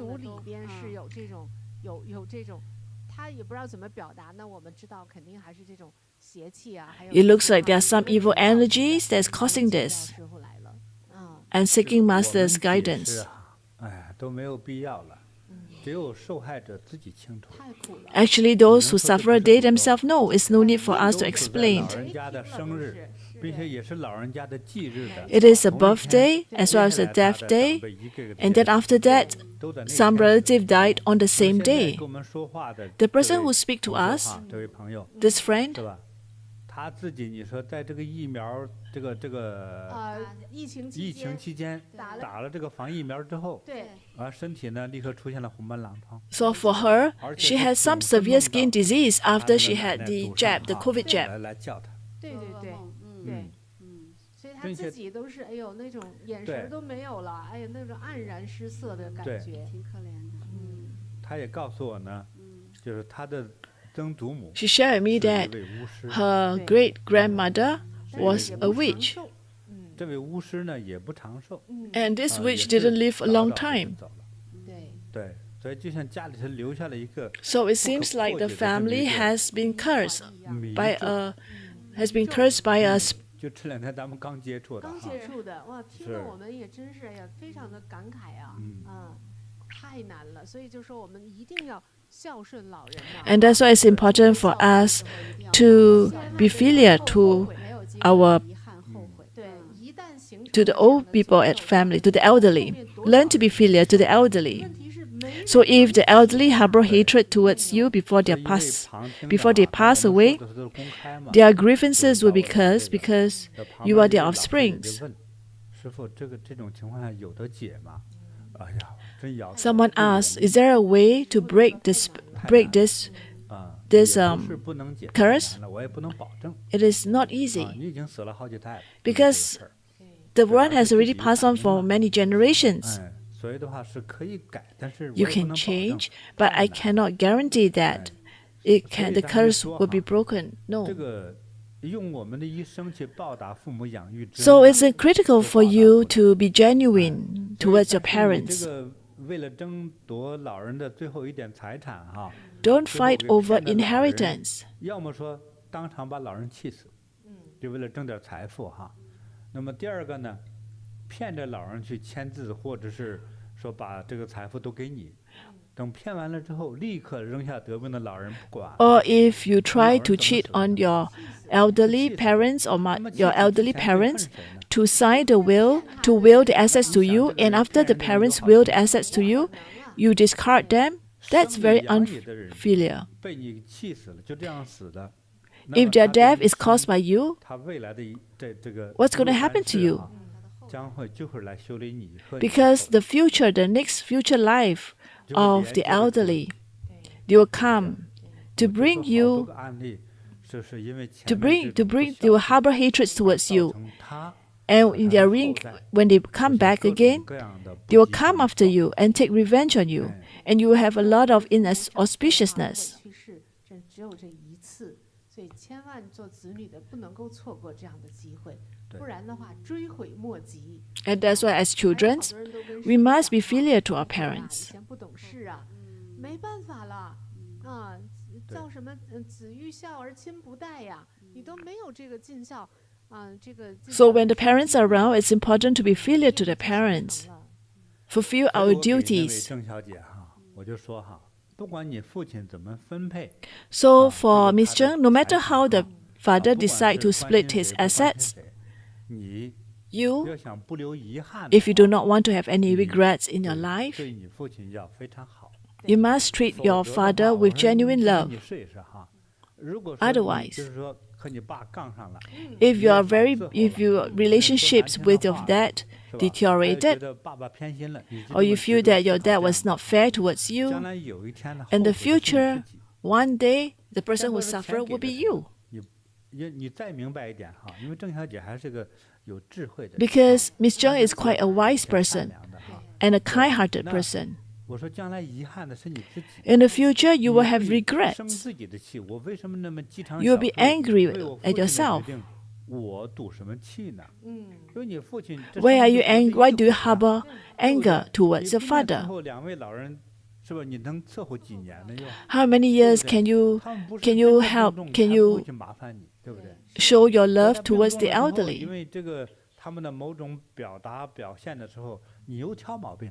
族里边是有这种有这种，他也不知道怎么表达。那我们知道肯定还是这种邪气啊，还有 It looks like there are some evil energies that's causing this, and seeking Master's guidance. 哎，都没有必要了，只有受害者自己清楚。 太苦了。 Actually, those who suffer, they themselves know. It's no need for us to 都是在 explain. 老人家的生日，并且也是老人家的忌日的。 It is a 同一天 birthday as well as a 接下来他 death 的 day, 长辈一个个 and 接 then 着 after that, 都在那 some 天 relative died on the 那 same 现在 day. 跟我们说话的 The 这 person 位 who speak to 同修 us, 哈这位朋友 this friend, 是吧？他自己你说在这个疫苗这个疫情疫情期间打了这个防疫苗之后，对，身体呢立刻出现了红斑狼疮。 so for her, she had some severe skin disease 他 after 那 she 个奶 had 奶 the 祖上 jab, the 哈 COVID jab. 来叫他，对对对对，所以他并且自己都是哎呦那种眼对神都没有了，哎呀那种黯然失色的感对觉。挺可怜的。他也告诉我呢，就是他的曾祖母 She shared with me 是一 that 位巫师， her great grandmother 但 was 是也 a 不长 witch, 寿。这位巫师呢也不长寿， and this 也 witch 是 didn't live a 早 long 早地就 time. 走了。对，对，所以就像家里头留下了一个 So it seems like the family has been cursed 迷 by 咒， has been cursed by a 就这2天咱们刚接触的刚哈，接触的哇，听是了我们也真是哎呀非常的感慨啊，太难了。所以就说我们一定要孝顺老人呐。 And that's why it's important for us to be filial to 没有经 our 遗憾后悔。对，一旦形成 to the 了这样 old 的 people 宗 at 教 family, to the elderly. Learn to be filial to the elderly. 问题是没 So 人 if the 能 elderly harbor hatred towards you before 这 they 一位 pass, 旁听的 before they 哈 pass 我们 away, 说的都是公开嘛， their grievances 就是 will 把 be 我的 cursed 这个 because 这旁 you 边 are 这 their 位老师也就 offsprings. 问师傅，这种情况下有的解吗？哎呀，真摇头。 Someone asks, is there a way to break this 啊， this 也不是不能解， curse? 太难了我也不能保证 It is not 啊， easy 你已经死了好几代了 because 这个事儿 the one has already passed on for many generations. 哎，所以的话是可以改，但是我 You 也不 can 能保证 change, but I 太难 cannot guarantee that it can the curse will be broken. 这 No. 个用我们的一生去报答父母养育之 So 恩 it's critical for you to be genuine 所以 towards your 但是你 parents. 这个为了争夺老人的最后一点财产哈， Don't 最后 fight 给 over 骗的老人 inheritance. 要么说当场把老人气死，就为了挣点财富哈。那么第二个呢，骗着老人去签字，或者是说把这个财富都给你，等骗完了之后，立刻扔下得病的老人不管。 Or if you try to cheat on your elderly parents or 那么 your 气死之 elderly 前会恨 parents 谁呢？ to sign the will, to will the assets to you, and after the parents will the assets to you, you discard them. That's 生 very 你养你的人 unfilial. 被你气死了，就这样死的。那 If 么 their 他这 death 一 is caused 生 by you, 他未来的这个 what's going to 若干 happen to 世 you? 啊将会就会来修理你和你的 Because 后 the future, the next future life 就会 of 连 the 接着主 elderly, they will come to 我就 bring 说好多 you 个案例就是因为 to 前面这 bring 种不 they will 孝顺 harbor hatred towards 造 you, 成他 and in their 后 ring 代 when they come 出现 back 各种 again, 各样的不 they will 吉 come 祥 after you and take revenge on you, 哎 and you will have a lot of 会 inauspiciousness. 去世，只有这一次，所以千万做子女的不能够错过这样的机会，对不然的话追悔莫及。 And that's why, as 还有 children, 好多人都跟 we 师父 must 讲 be filial to our 啊以 parents. 前不懂事啊，没办法了啊，叫什么子欲孝而亲不待呀，你都没有这个尽孝啊，这个尽 So 孝 when the 的 parents are 天 around, it's important to be filial to the 已经形 parents, 成了 fulfill 所以 our 我给那位 duties. 郑小姐哈，我就说哈，不管你父亲怎么分配， So 这 for 个 Miss 他的 Zheng, no 财 matter 产 how the 哈 father 不管 decide 是 to 关 split 心 his 谁不关心 assets, 谁你 you, 要想不留遗憾的 if you do 话 not want to have any 你 regrets in your 对 life, 对你父亲要非常好。 you must treat 否 your 则的 father 话我 with 说你 genuine 就 love. 你试一试哈。如果说你 Otherwise, 就是说和你爸杠上了， If 你 you 也 are 好 very, 伺候 if 了 your 你也说难 relationships 听的 with your 话 dad 是吧？还有觉 deteriorated, 得爸爸偏心了，你就 or 这 you 么 feel 值得 that 思 your 考 dad 这 was 样 not 的 fair towards 将 you, 来有一天呢， in 后 the 悔的是你 future, 自己。 one day the person 再 who 或者钱 suffer 给 will 的 be 时候 you. 你再明白一点哈，因为郑小姐还是个有智慧的人， Because Miss 她 Zheng 是 is quite a wise 挺善 person 良的哈。 and a kind-hearted 那 person. 我说将来遗憾的是你自己。 In the future, you will 你 have 会生 regrets. 自己的气，我为什么那么饥肠 You will 辘 be 辘 angry 为我父 at 亲的 yourself. 决定，我赌什么气呢？嗯，因为你父亲这 Why 生 are 命 you 就不是 angry? Why 一 do you 回的 harbor 对不对 anger towards 你 your 不念 father? 伺候两位老人，是吧？你能伺候几年呢？又 How many 对 years 不对 can you 他们不是 can 真 you 的病 help? 重 Can 才不会 you 去麻烦你，对不对？ show your 在 love 他病 towards 重 the 了之后，因 elderly? 为这个他们的某种表达表现的时候，你又挑毛病，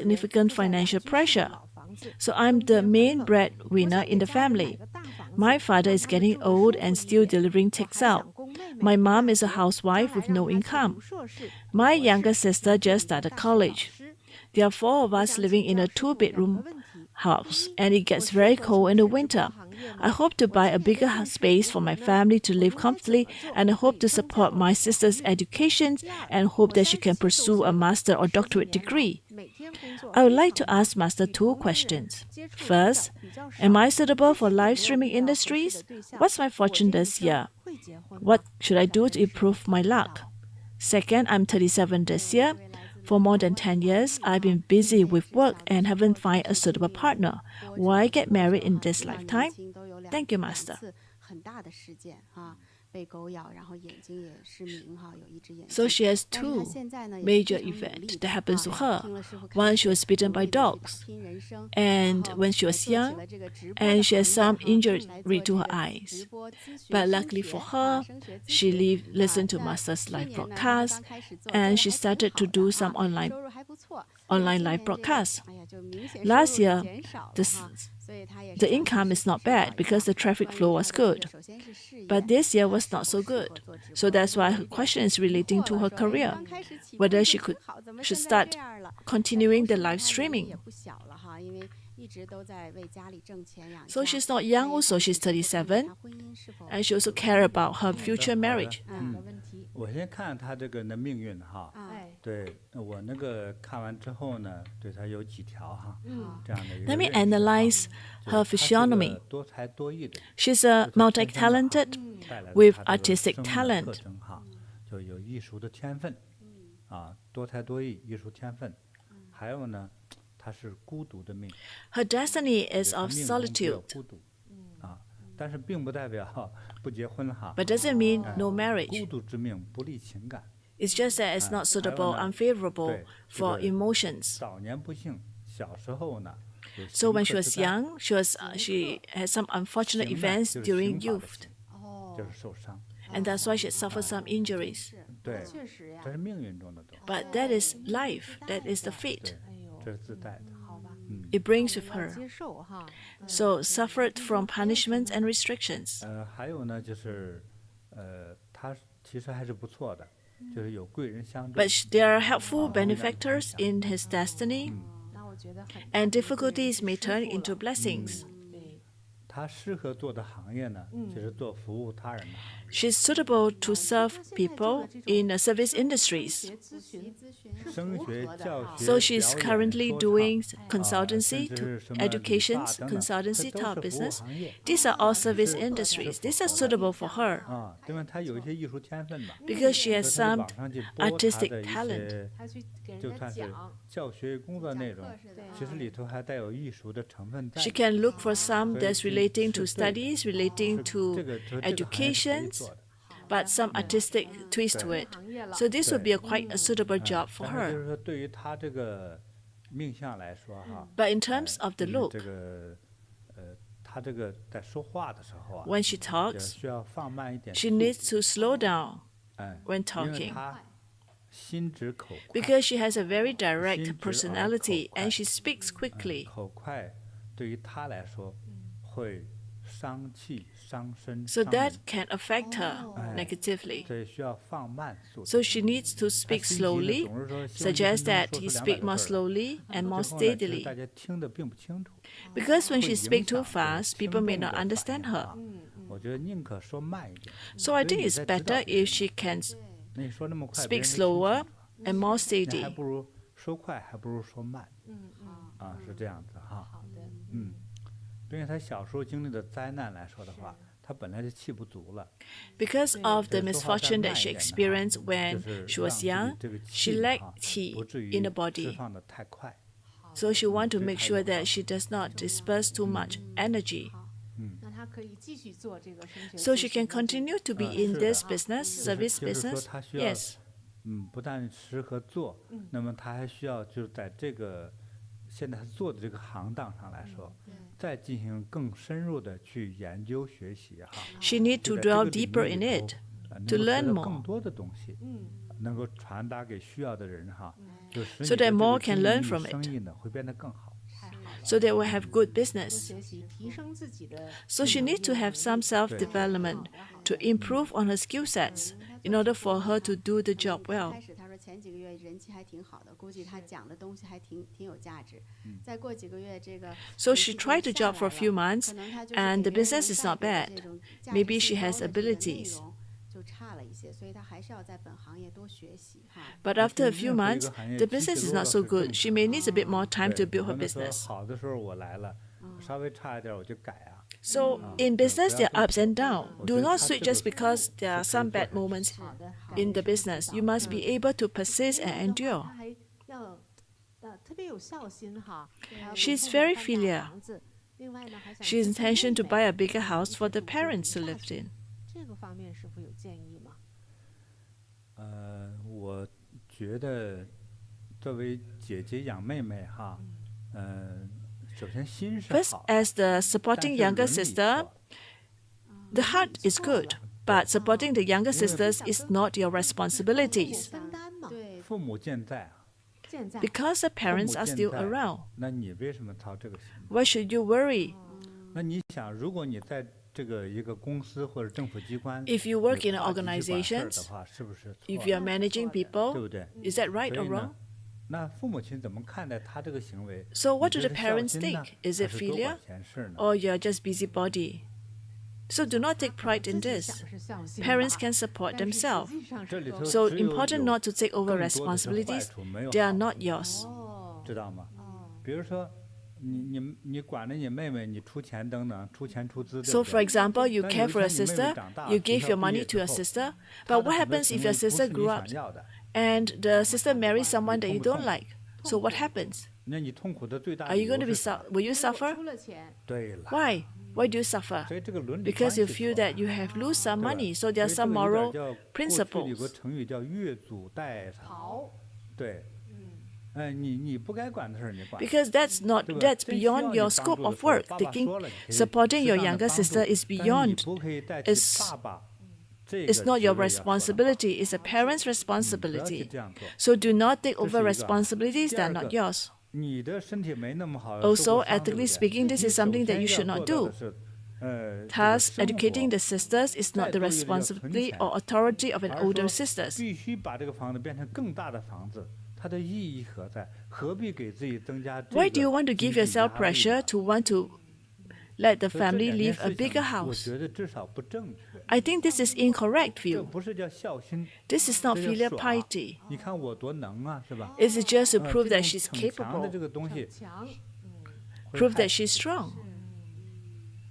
significant financial pressure. So I'm the main breadwinner in the family. My father is getting old and still delivering takeout. My mom is a housewife with no income. My younger sister just started college. There are 4 of us living in a 2-bedroom house, and it gets very cold in the winter. I hope to buy a bigger space for my family to live comfortably, and I hope to support my sister's education and hope that she can pursue a master or doctorate degree. I would like to ask Master 2 questions. First, am I suitable for live streaming industries? What's my fortune this year? What should I do to improve my luck? Second, I'm 37 this year. For more than 10 years, I've been busy with work and haven't found a suitable partner. Why get married in this lifetime? Thank you, Master. So she has two major events that happened to her. One, she was bitten by dogs, and when she was young, and she has some injury to her eyes. But luckily for her, she listened to Master's live broadcast, and she started to do some online live broadcasts. Last year, the income is not bad because the traffic flow was good. But this year was not so good. So that's why her question is relating to her career, whether she should start continuing the live streaming. So she's not young also, she's 37, and she also cares about her future marriage. 我先看她这个人的命运哈，对我那个看完之后呢，对她有几条哈，这样的一个 Let me analyze her physiognomy. She's a multi-talented with artistic talent. 就有艺术的天分，多才多艺，艺术天分。还有呢，她是孤独的命。Her destiny is of solitude. 孤独，但是并不代表不结婚哈。But doesn't mean no marriage. 孤独之命不利情感。 It's just that it's not suitable, unfavorable for emotions. 早年不幸，小时候呢。 So when she was young, she had some unfortunate events during youth. 就是受伤。 And that's why she suffered some injuries. 对，这是命运中的东西。 But that is life. That is the fate. 这是自带的。 It brings with her. So suffered from punishments and restrictions. 还有呢，就是她其实还是不错的，就是有贵人相助。 But there are helpful benefactors in his destiny, and difficulties may turn into blessings. 她适合做的行业呢，就是做服务他人的行业。 She's suitable to serve people in the service industries. 升学、教学、 So she's currently 表演、 doing 说唱 consultancy 甚 to 至是什么 education, 理发等等 consultancy 这 to 都是服务 business. 行业。 These are all service industries. These are suitable for her 因为她有一些艺术天分嘛。 because she has 所以她 some 网上去播她 artistic 的一 talent. 些，就算是教学工作内容，其实里头还带有艺术的成分在。 She can look for some that's relating to 是对的。 studies, relating to 这个行业是可以 educations, 做的。 but some artistic twist to it. So this would be quite a suitable job for 但是就 her. 是说，对于她这个命相来说哈， But in terms of the 就是 look, 这个她这个在说话的时候啊， when she 也 talks, 需要放慢一点 she 速度。 needs to slow down 因 when 为 talking 她心直口快， because she has a very direct 心直而 personality 口快 and she speaks quickly. 口快对于她来说会伤气、伤身、 So 伤 that 人， can affect her negatively. 所以需要放慢速度。 So she needs to 她 speak 心急呢 slowly, 总是说希望一 suggest 分钟 that 说 he 出200 speak 个 more 字儿来 slowly and more 最后呢，其实 steadily. 大家听得并不清楚。 Because when 会 she 影 speaks too 响这个 fast, 听 people may 众 not 的反应 understand her. 我觉得宁可说慢一点。 So I 所以 think 你 it's 在指导 better 别人 if she can 那你说那么快，别 speak 人没听 slower 清楚 and more 那还 steady. 不如说快，还不如说慢。是这样子哈。因为他小时候经历的灾难来说的话，他本来就气不足了。 Because of the 所以说话再 misfortune 慢 that 一 she 点的哈 experienced 就 when 是 she was 让 young, 自己这个 she 气 lacked 哈 qi 不至于 in the 释 body. 放的太快。 So she wants to make sure that she does not disperse too much energy. 那她可以继续做这个升学 So 咨 she 询 can 的这个 continue to be 是 in 的 this business, 就是 service 就是说 business. 他需要 Yes. 不但适合做，那么他还需要就是在这个现在他做的这个行当上来说，再进行更深入的去研究学习哈。 She needs 就 to 在这 dwell 个领 deeper 域 in 里头 it 能 to 够学 learn 到 more. 更多的东西，能够传达给需要的人哈，就使 So 你的 that 这 more 个 can 经 learn 营 from 与 it. 生意呢会变得更好。 So they will have good 多 business. 学习提升自己的 So she needs to have some self-development to improve on her skill sets in order for her to do the job well. 开始他说前几个月人气还挺好的，估计他讲的东西还挺有价值。再过几个月这个 So she tried the job for a few months, and the business is not bad. Maybe she has abilities. 就差了一些，所以她还是要在本行业多学习哈。But after a few months, the business is not so good. She may need a bit more time to build her 对， business. 好的时候我来了，稍微差一点我就改啊。 So in business, there are ups and downs. Do not switch just because there are some bad moments 好的，好 in the business. You must be able to persist 这 and 个的 endure. 话她还要特别有孝心哈。还要给 She's 父母 very 搬大 filial. 房子另外呢，还想 She 接待 intention to 妹 buy 妹 a bigger house for the 这个 parents to 下 live 去 in. 这个方面师傅有建议吗？我觉得作为姐姐养妹妹哈，首先心是 First, 好， as the 但 supporting 是 younger 伦理 sister, 错。 the heart is good, but supporting the younger sisters is not your 父母 responsibilities 分担嘛，对，父母健在啊，健在 because the 父 parents 母 are 健 still 在 around. 那你为什么操这个心？ Why should you worry? 那你想，如果你在这个一个公司或者政府机关， If you work 你 in 跨级去管事儿 organizations, 的话，是不是错 if 了 you are managing 对 people, 不对？ is that right 所 or 以 wrong? 呢，那父母亲怎么看待他这个行为？ So what 你 do 这 the 是孝 parents 心呢 think? Is 还 it 是多 filial? 管闲事呢？ Or you are just busybody? So do not take pride in 自己 this. 想是孝心 Parents 吧 can support 但是实 themselves. 际上是这里头和 So 只有 important 有 not to take over 更多的是坏 responsibilities. 处，没有 They are 好 not 处 yours. 哦知道吗？哦比如说，你管着你妹妹，你出钱等等，出钱出资，对 So 不 for 对？ example, you 但 care 有一 for your 天你妹妹 sister, 长大 you 学 gave 校 your 毕 money 业 to 之 your 后， sister. 她 But 的 what 很多 happens 行 if 为 your 不 sister 是你 grew up 想要的， and the sister marries someone that you 痛 don't 苦 like? So what happens? 那你痛苦的最大 Are 理 you going 由 to be 是啥？ will you 如果 suffer? 出了钱，对了， Why? Why do you suffer? 所以这个伦理 Because 关 you 系 feel 错 that 了， you have lose some 对吧 money. So 所 there are 以这 some 个有 moral 点叫过去有个 principles. 成语叫越俎代庖，好，对，你不该管的事儿你管。 Because that's not 对吧？ that's 真需要 beyond 你 your 帮 scope 助的 of 时候 work. 爸爸 Taking 说了，你可以 supporting 适 your 当地 younger 帮助 sister is 但是你 beyond. 不可以代替 It's 爸爸这个 It's not your 职位要说的话 responsibility. It's a parent's 不要去 responsibility. 这样做。 So do not take 这是 over 一个。 responsibilities that are 第二 not 个， yours. 你的身体没那么好， Also, 受过伤，对 ethically 不对？ speaking, this 你 is 首 something that 先 you 要 should not 做到 do. 的是，这个 Thus, 生 educating 活 the sisters is 再 not the 多一个要存 responsibility 钱 or authority of an 而是 older 说 sisters. 必须把这个房子变成更大的房子，它的意义何在？何必给自己增加这 Why 个 do you want to 经 give 济 yourself 压力 pressure 呢？ to want to let the 所以这 family 两件 live a 事 bigger 情，我 house? 觉得至少不正确。 I think this is incorrect 这 view. 不是叫孝心， This is not 这叫 filial 爽。 piety. 你看我多能啊，是吧？ It's just to 这 prove that 种 she's 逞强的 capable, 这个东西逞强，会 prove 害 that she's strong.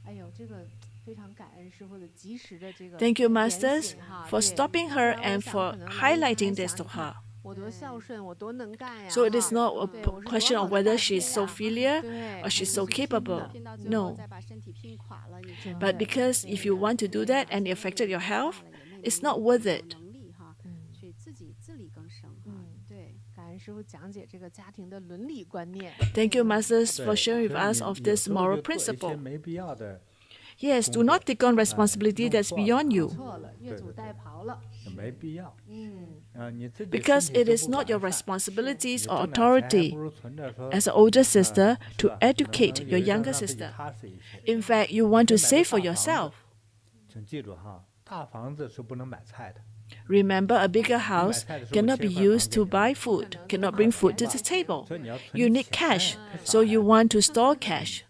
哎呦，这个非常感恩师傅的及时的这个 Thank you, 点 masters, 醒哈 for 对 stopping her 那我 and 想 for 可能老人还 highlighting 想 this to 你看 her. 我多孝顺，我多能干呀！ So it is 哈 not a 对我是多 question 好 of 的 whether 大 she's 姐 so 呀 filial 对 or she's 还 so 是拼的 capable. 拼到最 No. 后再把身体拼垮了，你真 But 的 because if you want to do that and it affected your health, it's not worth it. 能力哈，去自己自力更生哈，嗯对。感恩师傅讲解这个家庭的伦理观念。 Thank you, masters, 对 for sharing 所 with 以 us 你 of 有 this 时候 moral 就做一些 principle. 没必要的 Yes, do not take on 哎 responsibility 弄 that's 错了 beyond 啊 you 错了，越俎代庖了。没必要。你自己 because 身体 it 就 is 不 not your 完善 responsibilities 你 or 挣点钱还 authority 不如存着说 as an older 是 sister to 吧 educate 能 your 有一张 younger 让自己 sister. 踏实一些。 In fact, you want to 先买 save 个 for 大房子 yourself. 请记住哈，大房子是不能买菜的。 Remember, a bigger house cannot be used to buy food, cannot bring food to the table. 所以你要存 You need 钱 cash, 太少 so you 了 want to store cash.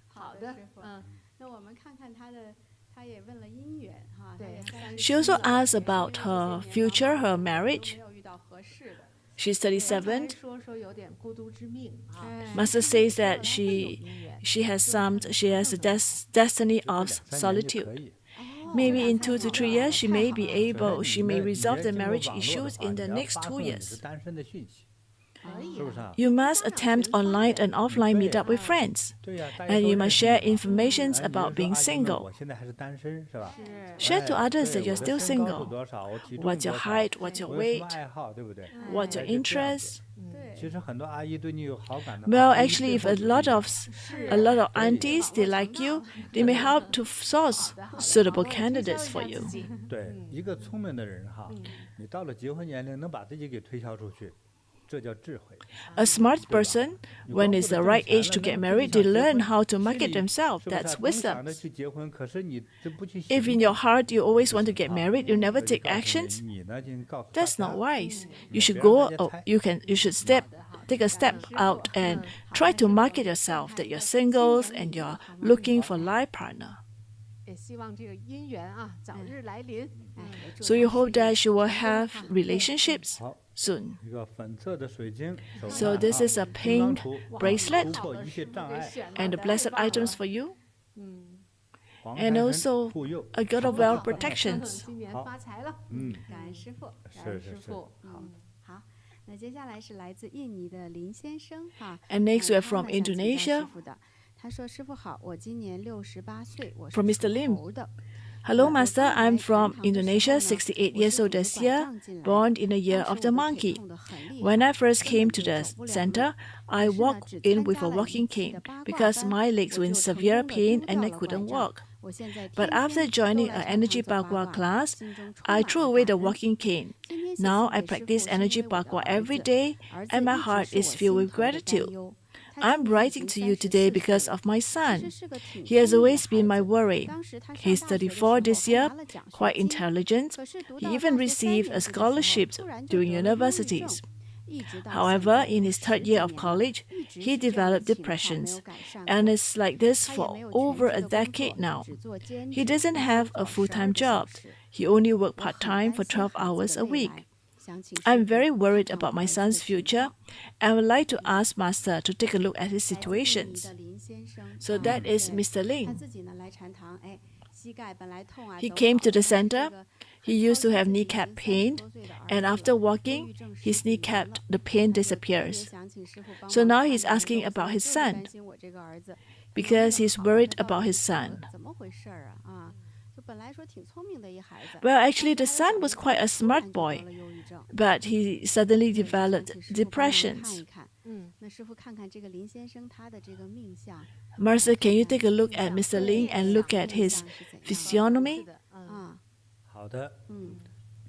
好的，那我们看看他也问了姻缘哈，对他也 She also asked about her future, her marriage. 没有遇到合适的。 She's 37. 说有点孤独之命啊。 Master says that 会有 she 姻缘 she has a destiny of 2-3年就 solitude. 可以 Maybe in 2 to 3 years, she may be 所以 able, 你 she 的 may 你 resolve 要 the 经过 marriage 网络的 issues 话 in the 你要 next 发 2送你是 years. 单身的讯息，可以是不是啊？ You must attempt online and offline meetup with friends, 对呀，大家 and 都 you 认 must 识 share 你嘛 information 哎你就 about 说 being 阿姨们 single. 我现在还是单身，是吧？ Share to 哎 others 对 that you're 我的 still 身高是 single. 多少，我体重 What's your 多少 height? What's your 我有什么 weight? 爱好，对不对？ What's your 哎是这样 interests? 子对，其实很多阿姨对你有好感的话， Well, 对你 actually, 背 if 后 a 有 lot 利 of a lot of aunties they like you, they may help to source suitable candidates for you. 对，一个聪明的人哈，你到了结婚年龄能把自己给推销出去，这叫智慧。 A smart person, when it's the right age to get married, they learn how to market themselves. 是不是啊 That's 总想 wisdom. 着去结婚，可是你这不去 If 行 in your heart you always want to get married, you never 我就 take 告诉你 actions, 你呢就告诉 that's 大 not 家 wise. You 别 should 让 go, 大家 oh, 猜 you should take a step out and try to market yourself that you're singles and you're looking for life partner. 也希望这个姻缘啊早日来临。So you hope that she will have relationships 好， soon. 一个粉色的水晶手 So 串 this 啊 is a 金刚 pink 杵 bracelet 突破一切障碍， and the blessed items for you, 黄 and 财神 also 护佑。 a god of wealth protections. 今年发财了。感恩师傅。是是是，好，那接下来是来自印尼的林先生哈。 And next we are 他 from 呢想请教 Indonesia. 师傅的，他说：“师傅好，我今年68岁，我是 From Mr. 属 Lim. 猴的。 Hello, Master. I'm from Indonesia, 68 years old this year, born in the year of the monkey. When I first came to the center, I walked in with a walking cane because my legs were in severe pain and I couldn't walk. But after joining an energy bagua class, I threw away the walking cane. Now I practice energy bagua every day and my heart is filled with gratitude. I'm writing to you today because of my son. He has always been my worry. He's 34 this year, quite intelligent. He even received a scholarship during universities. However, in his third year of college, he developed depressions, and it's like this for over a decade now. He doesn't have a full-time job. He only works part-time for 12 hours a week. I'm very worried about my son's future and would like to ask Master to take a look at his situations. So that is Mr. Ling. He came to the center. He used to have kneecap pain, and after walking, his kneecap, the pain disappears. So now he's asking about his son because he's worried about his son. Well, actually, the son was quite a smart boy, but he suddenly developed depressions. Master, can you take a look at Mr. Ling and look at his physiognomy? 好的，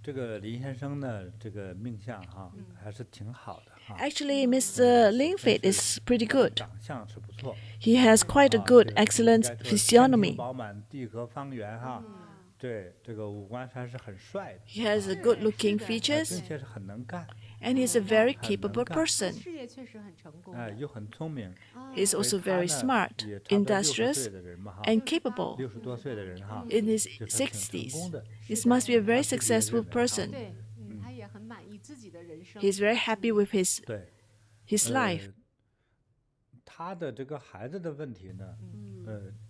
这个林先生呢，这个命相哈还是挺好的哈。 Actually, Mr. Ling's fate is pretty good. 长相是不错， He has quite a good, excellent 应该说天庭 physiognomy. 饱满，地阁方圆哈。对，这个五官还是很帅的， He has a good-looking 并 features, 且是很能干， and he's a very capable person. 事业确实很成功。又很聪明。 He's also very 所以他 smart, 呢也差不多60 industrious, 岁的人嘛哈， and capable. 60多岁的人哈， In his 就是挺成 60s, 功的。 this must be a very successful person. 对，他也很满意自己的人生。 He's very happy with 对， his life. 他的这个孩子的问题呢，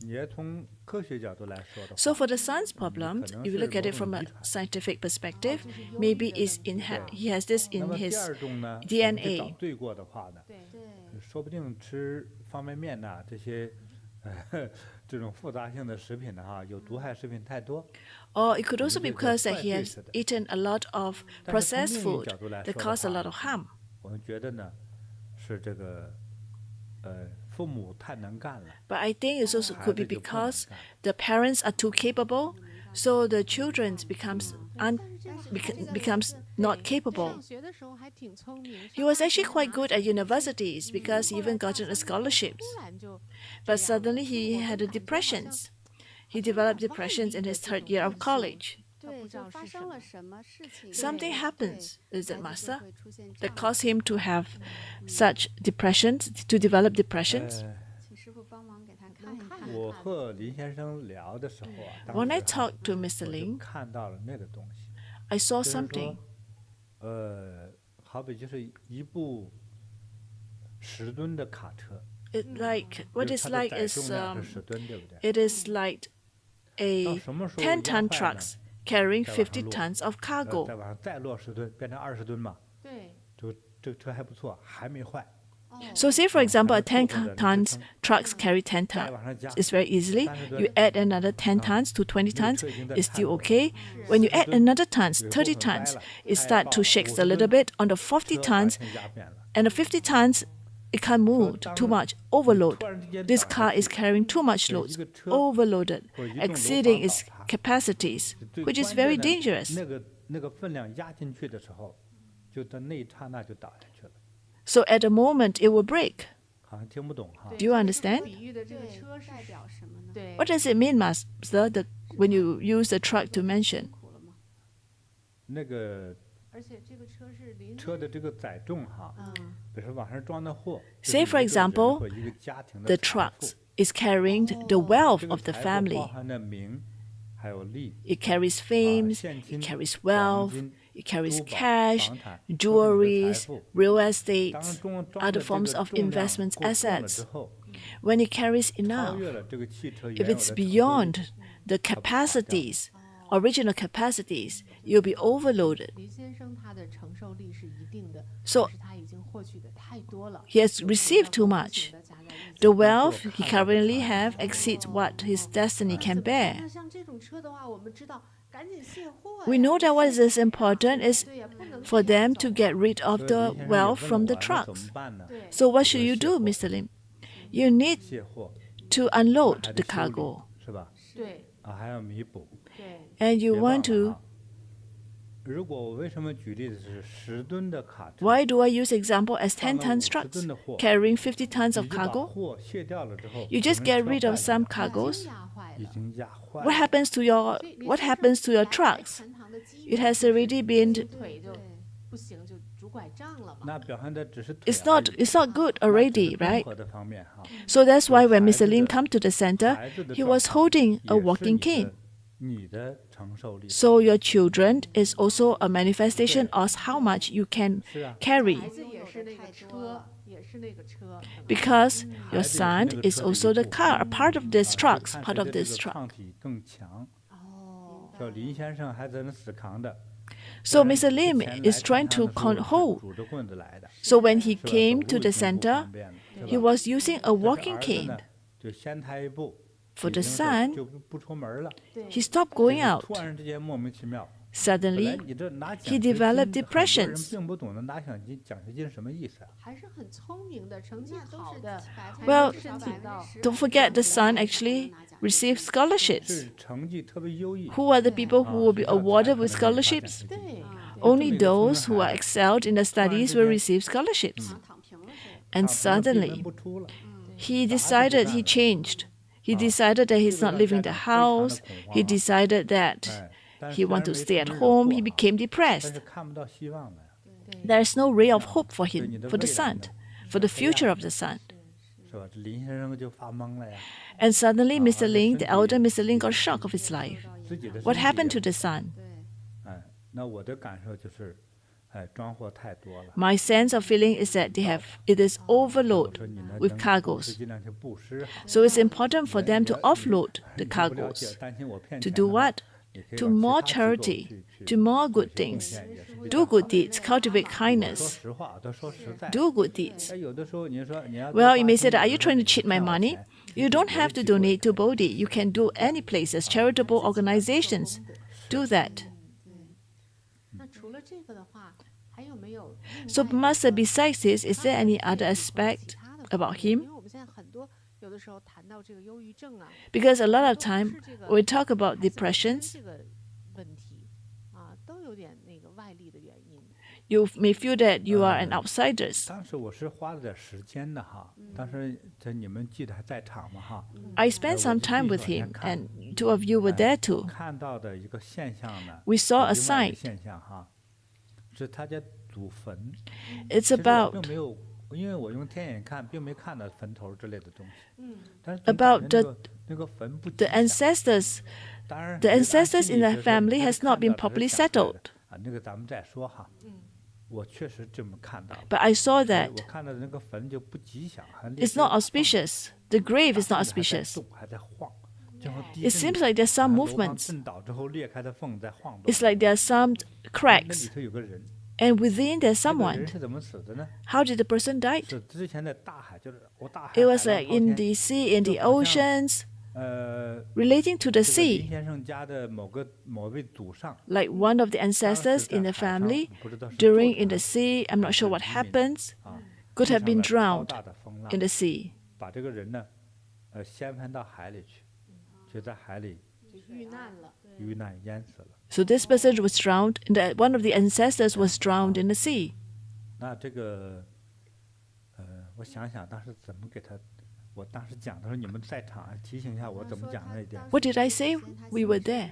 你要从科学角度来说的话， So for the son's problem, if you look at it from a scientific perspective, maybe he has this 那 in 么第 his 二种呢 DNA 找对过的话呢，对，说不定吃方便面呐、这些，这种复杂性的食品呢哈，有毒害食品太多。 Or it could also be because that he has eaten a lot of 但是 processed 从命 food 运角度来 that 说的 cause a 话 lot of harm. 我们觉得呢，是这个，父母太能干了， But I think it also 孩 could 子 be 就不能 because 干。 the parents are too capable, so the children becomes not capable. 上学的时候还挺聪明。 He was actually quite good at universities because he even gotten a scholarships. 突然就 But suddenly he had a depressions. He developed depressions in his third year of college. 对，就发生了什么事情 Something happens, is it, 孩子 Master, 就会出现这 that 样 caused him to have such depressions, to develop depressions? 请师傅帮忙给他看一看。我和林先生聊的时候啊，当 When I 时哈 talked to Mr. 我就 Ling, 看到了那个东西， I saw 就是说 something. 好比就是一部10吨的卡车， It like what 就 it's 是它的 like 载 is 重量是10吨，对不对？ it is like a 到什么时候 10-ton 压坏呢 trucks carrying 再往上 50 落 tons of cargo. 再往上再落10吨，变成20吨嘛，对，就这个车还不错，还没坏。 So say for example, a 10 tons trucks carry 10 再 tons. 往上加， It's very easily. 30 You 吨， add another 10 tons to 20 tons, 车已经在 it's 颤 still 抖了。 okay. When you add 40 吨 another tons, 尾部 30 很歪 tons, 了， it 太 start 爆 to 了 shake 50 a little 吨 bit. On the 40车 tons 完全压扁了。 and the 50 tons, it can't move too much, overload. 突然之间 This 倒 car 下 is 去 carrying too much 就是 loads, 一个车 overloaded, 或者一栋楼 exceeding 房 its 倒塌 capacities, 最 which is 关 very 键的 dangerous. 那个分量压进去的时候，就在那一刹那就倒下去了。 So at the moment, it will break. 好像听不懂哈。 Do you understand? 比喻的这个对车是代表什么呢？对 What does it mean, Master, when you use the truck to mention? 苦了吗？那个而且这个车是临车的这个载重哈，比如说往上装的货 Say, for example, 一个家庭的 The 财富 trucks is carrying the wealth 这个 of the 财富 family. 包含着名，还有利 It carries fame, 现 it 金、 carries 黄 wealth, 金、 it carries 珠宝、 cash, 房产， jewelries, 都是你的财富。 real 当 estates, 装 other 的这 forms 个 of 重量 investment 够重了 assets. 之后， When it carries 超 enough, 越了这个汽车 if 原有 it's 的承受力 beyond the 它不垮掉。 capacities, original capacities, you'll be overloaded. 林先生他的承受力是一定的， So 但是他已经获取的太多了， he has 有可能 received 要 too 公 much. 平地加在一起。 The wealth he currently have exceeds what his destiny 怎 can 么办 bear. 呢？像这种车的话，我们知道赶紧卸货呀。 We know that what is important is 对呀，不能 for 这样 them 走 to 啊 get rid of 所以 the 林先生也 wealth 问 from 我 the 那怎么 trucks. 办呢？对， So what 我 should 说 you 卸 do, 货 Mr. Lim? You need 卸货， to 还 unload 得 the 修理 cargo, 是吧？对还要弥补。对， and you 别忘 want 了 to. 啊，如果我为什么举例子是10吨的卡车， Why do I use example as 10 放了 ton 50 trucks 吨的货， carrying 50 tons 你 of 就把 cargo? 货卸掉了之后， You 可 just 能 get 车 rid of 坏 some 了， cargoes. 压坏了。已经压坏 What 了。 happens to your 所以林 what 先生 happens to your 来 trucks? 禅堂的机 It 缘 has 就是 already been 腿就不行，就拄拐杖了嘛。那表现的只是腿 it's 而 not 已， it's not good 那只是 already, 综 right? 合的方面哈。 So that's why when 孩 Mr. 子 Lim 的 come to the center, 孩子的 he 状 was 况 holding 也 a 是 walking cane. 你的承受力。 So your children is also a manifestation of how much you can 是啊， carry. 孩子也是那个车，也是那个车。 Because 孩 your 子也是 son 那个 is 车的一 also the 部分 car, a part of this 啊，就 trucks, 看 part 谁 of 的这 this 个 truck. 抗体更强。哦，叫林先生还在那死扛的。 So 不然 Mr. 之 Lim 前 is 来 trying 禅 to 堂的时候是 hold. 拄着棍子来的， So when he 是吧？ came 走 to 路 the 已经不 center, 方便了，是 he 吧？ was using a 但是 walking 儿子 cane. 呢，就先他一步， For 已 the 经是 son, 就不出门了， 对， he stopped 就 going 是 out. 突然之间莫名其妙。本来 Suddenly, 你这拿 he 奖学 developed 金，很多人 depressions. 并不懂得拿奖学金什么意思啊。还是很聪明的，成绩好的， Well, 申请到。 Don't forget the son actually received scholarships. 是成绩特别优异， Who are the people who will be 学校才 awarded 可 with 能给你发奖 scholarships? 学金。对， Only 这么一个聪明 those who are 孩子 excelled in the studies will receive scholarships. 躺平了是。 And 躺平了闭门 suddenly, 不出了， he decided he changed. He decided that he's not leaving the house. He decided that 哎，但 he 是 want to 没 stay 出 at 门惹 home. 祸 He 啊 became 但 depressed. 是看不到希望了呀， There's no ray of hope for 对 him, 你的 for the 未来 son, 呢 for the 是黑暗 future of 的 the son. 是吧？这林先生就发懵了呀， And suddenly, Mr. Ling, the 而且 elder 身 Mr. Ling, 体 got shocked of his life. 自己的 What 身体 happened to 也 the son? 对，哎，那我的感受就是，哎，装货太多了。 My sense of feeling is that they have it is 我 overload 说你呢 with 能布 cargoes. 施尽量去布施哈。 So it's important for them to 你 offload the 你不了解 cargoes. 担心我骗 To 钱 do 的话 what? 你可以 To 找其 more 他机构 charity, 去 to more 做 good 一些贡 things. 献也是非 Do 常好 good 的 deeds, cultivate 说 kindness. 实话，都说实在。 Do good deeds. 哎，有的时候你说你要 Well, you may 花 say 心 that, are 有 you 的时候 trying to 你 cheat my 骗我 money? 钱 You 你 don't 给别 have 的 to 机构也 donate to 可以 Bodhi. You can do any places, charitable organizations. Do that. 那除了这个的话，还有没有另 So, 外的 Master, besides this, is there any other 其 aspect 他的 about 方面 him? 因为我们现在很多有的时候谈到这个忧郁症啊， Because a lot 都 of 不 time 是这个 we talk about 孩子本身 depressions, 这个问题啊，都有点那个外力的原因。 you may feel that you are an outsider. 当时我是花了点时间的哈，当时这你们记得还在场吗哈？ I spent some time with him, and two of you were there 我 too. 看到的一个现象呢， We saw 有 a 另外一 sight. 个现象哈，是他家祖坟。 It's 其实我 about 并没有，因为我用天眼看，并没看到坟头之类的东西。嗯，但是 About 总感觉那个坟不吉 the 祥 ancestors. 当然 the 按 ancestors 心 in 理 the 学说 family 这 has 是 not 看 been 到的 properly 是想出来的 settled. 啊，那个咱们再说哈。我确实这么看到的。 But I saw 所以 that 我看到的那个坟就不吉祥，还 it's not auspicious. The grave is not auspicious. 还在晃，就像地 It 震 seems like there's some 好像楼房 movements. 震倒之后裂开的缝在晃动。 It's like there are some 那里 cracks, 头有个人， and within there's 这个人 someone. 是怎么死的呢？ How did the person die? 是之前在大海，就是我大海 It was 海浪 like 滔 in 天 the sea, in the 就好像 oceans, 这 relating to the 个林 sea, 先生家的某位祖上， like one of the 当时 ancestors 在 in the 海上 family 不知道是 during 坐 in the 船 sea. I'm not sure what 还是移民 happens. 啊， Could 遇 have 上 been 了超 drowned 大的风浪 in the sea. 把这个人呢，掀翻到海里去，就在海里就遇难了。遇难淹死了。 So this person was drowned, and one of the ancestors was drowned in the sea. 那这个，我想想当时怎么给他，我当时讲的时候你们在场，提醒一下我怎么讲那一点。 What did I say? We were there.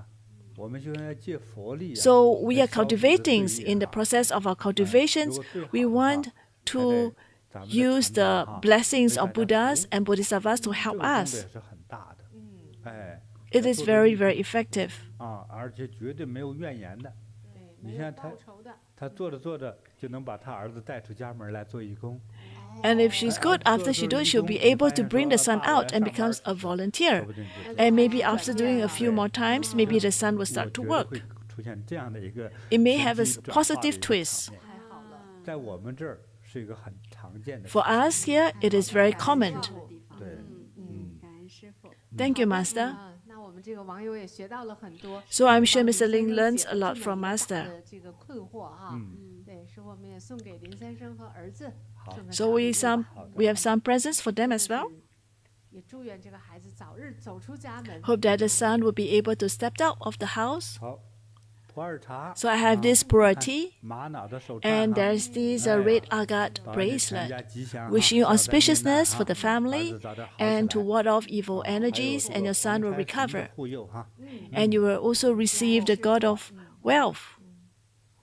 So we are cultivating. In the process of our cultivations, we want to use the blessings of Buddhas and Bodhisattvas to help us. It is very, very effective. 啊，而且绝对没有怨言的。对，你像他，他做着做着就能把他儿子带出家门来做义工。And if she's good, after she does, she'll be able to bring the son out and becomes a volunteer. And maybe after doing a few more times, maybe the son will start to work. 出现这样的一个 It may have a positive twist. 太好了。在我们这儿是一个很常见的。 For us here, it is very common. 对，感恩师父。 Thank you, Master. 那我们这个网友也学到了很多。 So I'm sure Mr. Ling learns a lot from Master. 这个困惑哈，对，是我们也送给林先生和儿子。 So we have some presents for them as well. 也祝愿这个孩子早日走出家门。 Hope that the son will be able to step out of the house. 好，普洱茶。 So I have this pu'er tea, 玛瑙的手串 and 哈 there's this red agate 保你全 bracelet, 家吉祥哈 wishing you 早点平安 auspiciousness 哈 for the 儿 family 子早点好起 and to 来 ward off evil 还有 energies, and your son will 黄财神的 recover. 护佑哈。 And you will also receive the God of wealth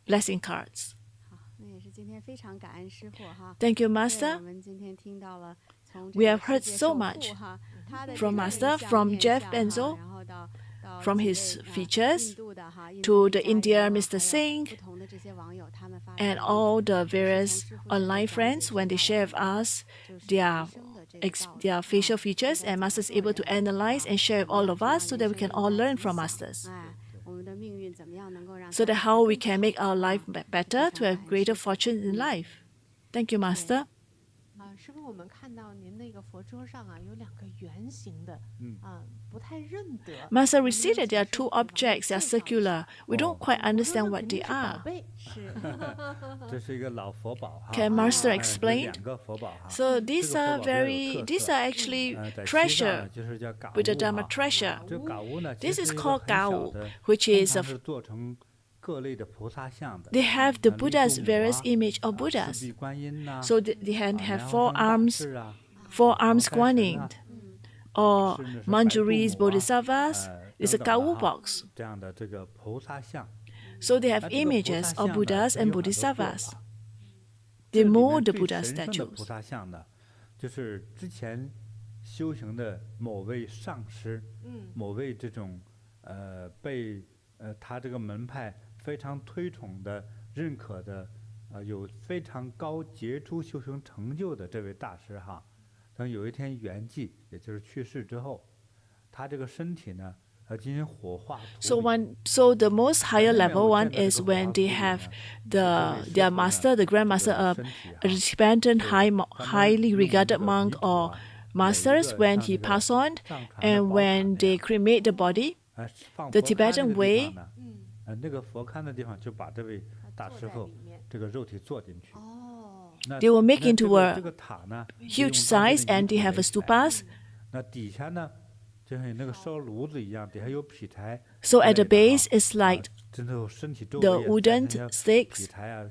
blessing cards. 好，那也是今天非常感恩师父哈。 Thank you, 对，我 Master. 们今天听到了从 We have heard 世界 so 首富 much 哈，他的 from 这个 Master, 面相 from 面 Jeff 相 Bezos, 哈然后到 from 几 his 位 features 印度的哈，印 to 度 the 的家人 India 哈 Mr. 还有 Singh 不同的这些网友，他们发 and 来 all the 从 various 师父这里 online 讲解 friends 知 when they 道 share 的 with us 就是 their 人生的这个道理 their 哈 facial features, 应该 and 怎么 Master is 做 able to 人 analyze 啊 and share with 怎么 all of 让 us so 人 that we 生 can 有 all 所 learn 影 from 响 Masters. 哎，我们的命运怎么样能够让 So 它 that 变 how 得 we 更 can 好 make our 啊 life better, to 非常 have 感恩 greater 师父 fortune in life. Thank you, Master. 师傅，我们看到您那个佛桌上啊，有2个圆形的，不太认得。 Master, we see that there are two objects that are circular. We don't quite 我说 understand 那 what 肯定 they 是宝 are. 贝。是这是一个老佛宝哈。 Can Master 有 explain? 2个佛宝哈。 So 这 these 个 are 佛宝比较有 very, 特 these 色 are actually 在西藏 treasure, 呢就是叫嘎 Buddha 乌 Dharma 哈。 treasure. 这嘎乌呢，其 This 实 is 是一个 called 很小 Gha'u, 的， which 通 is 常 a 是做成各类的菩萨像的。 they have the 立 Buddha's 度母 various 啊 image of 四 Buddhas. 臂观音呐 So they can 啊 have 莲 four 花生大 arms, 士啊 four 黄 arms 财神啊 Guanyin, or 甚至是白度 Manjushri's 母啊 Bodhisattvas. It's a 等等 Gha'u 的哈 box. 这样的这个菩萨像。 So they 那 have 这个菩萨 images 像 of 呢 Buddhas 它 and 有很多做 Bodhisattvas. 法 这 They 里 mold 面 the 最 Buddha 神圣的 statues. 菩萨像呢，就是之前修行的某位上师，某位这种被他这个门派非常推崇的、认可的，有非常高杰出修行成就的这位大师哈，等有一天圆寂，也就是去世之后，他这个身体呢，进行火化处 So 理。 so the most higher level one is when they have their master, the Grandmaster, a Tibetan highly regarded monk or masters, when he passed on, and when they cremate the body, 放 the 佛龛那 Tibetan 个地 way 方呢，那个佛龛的地方就把这位大师傅这个肉体做进去。那 they will make 那 into 这 a 个塔呢 huge size, and they have a stupas. 那底下呢，就像那个烧炉子一样，底下有劈柴。 So at the 之类的 base is like 真的身体周 the 围也 wooden 塞上 sticks 劈柴啊，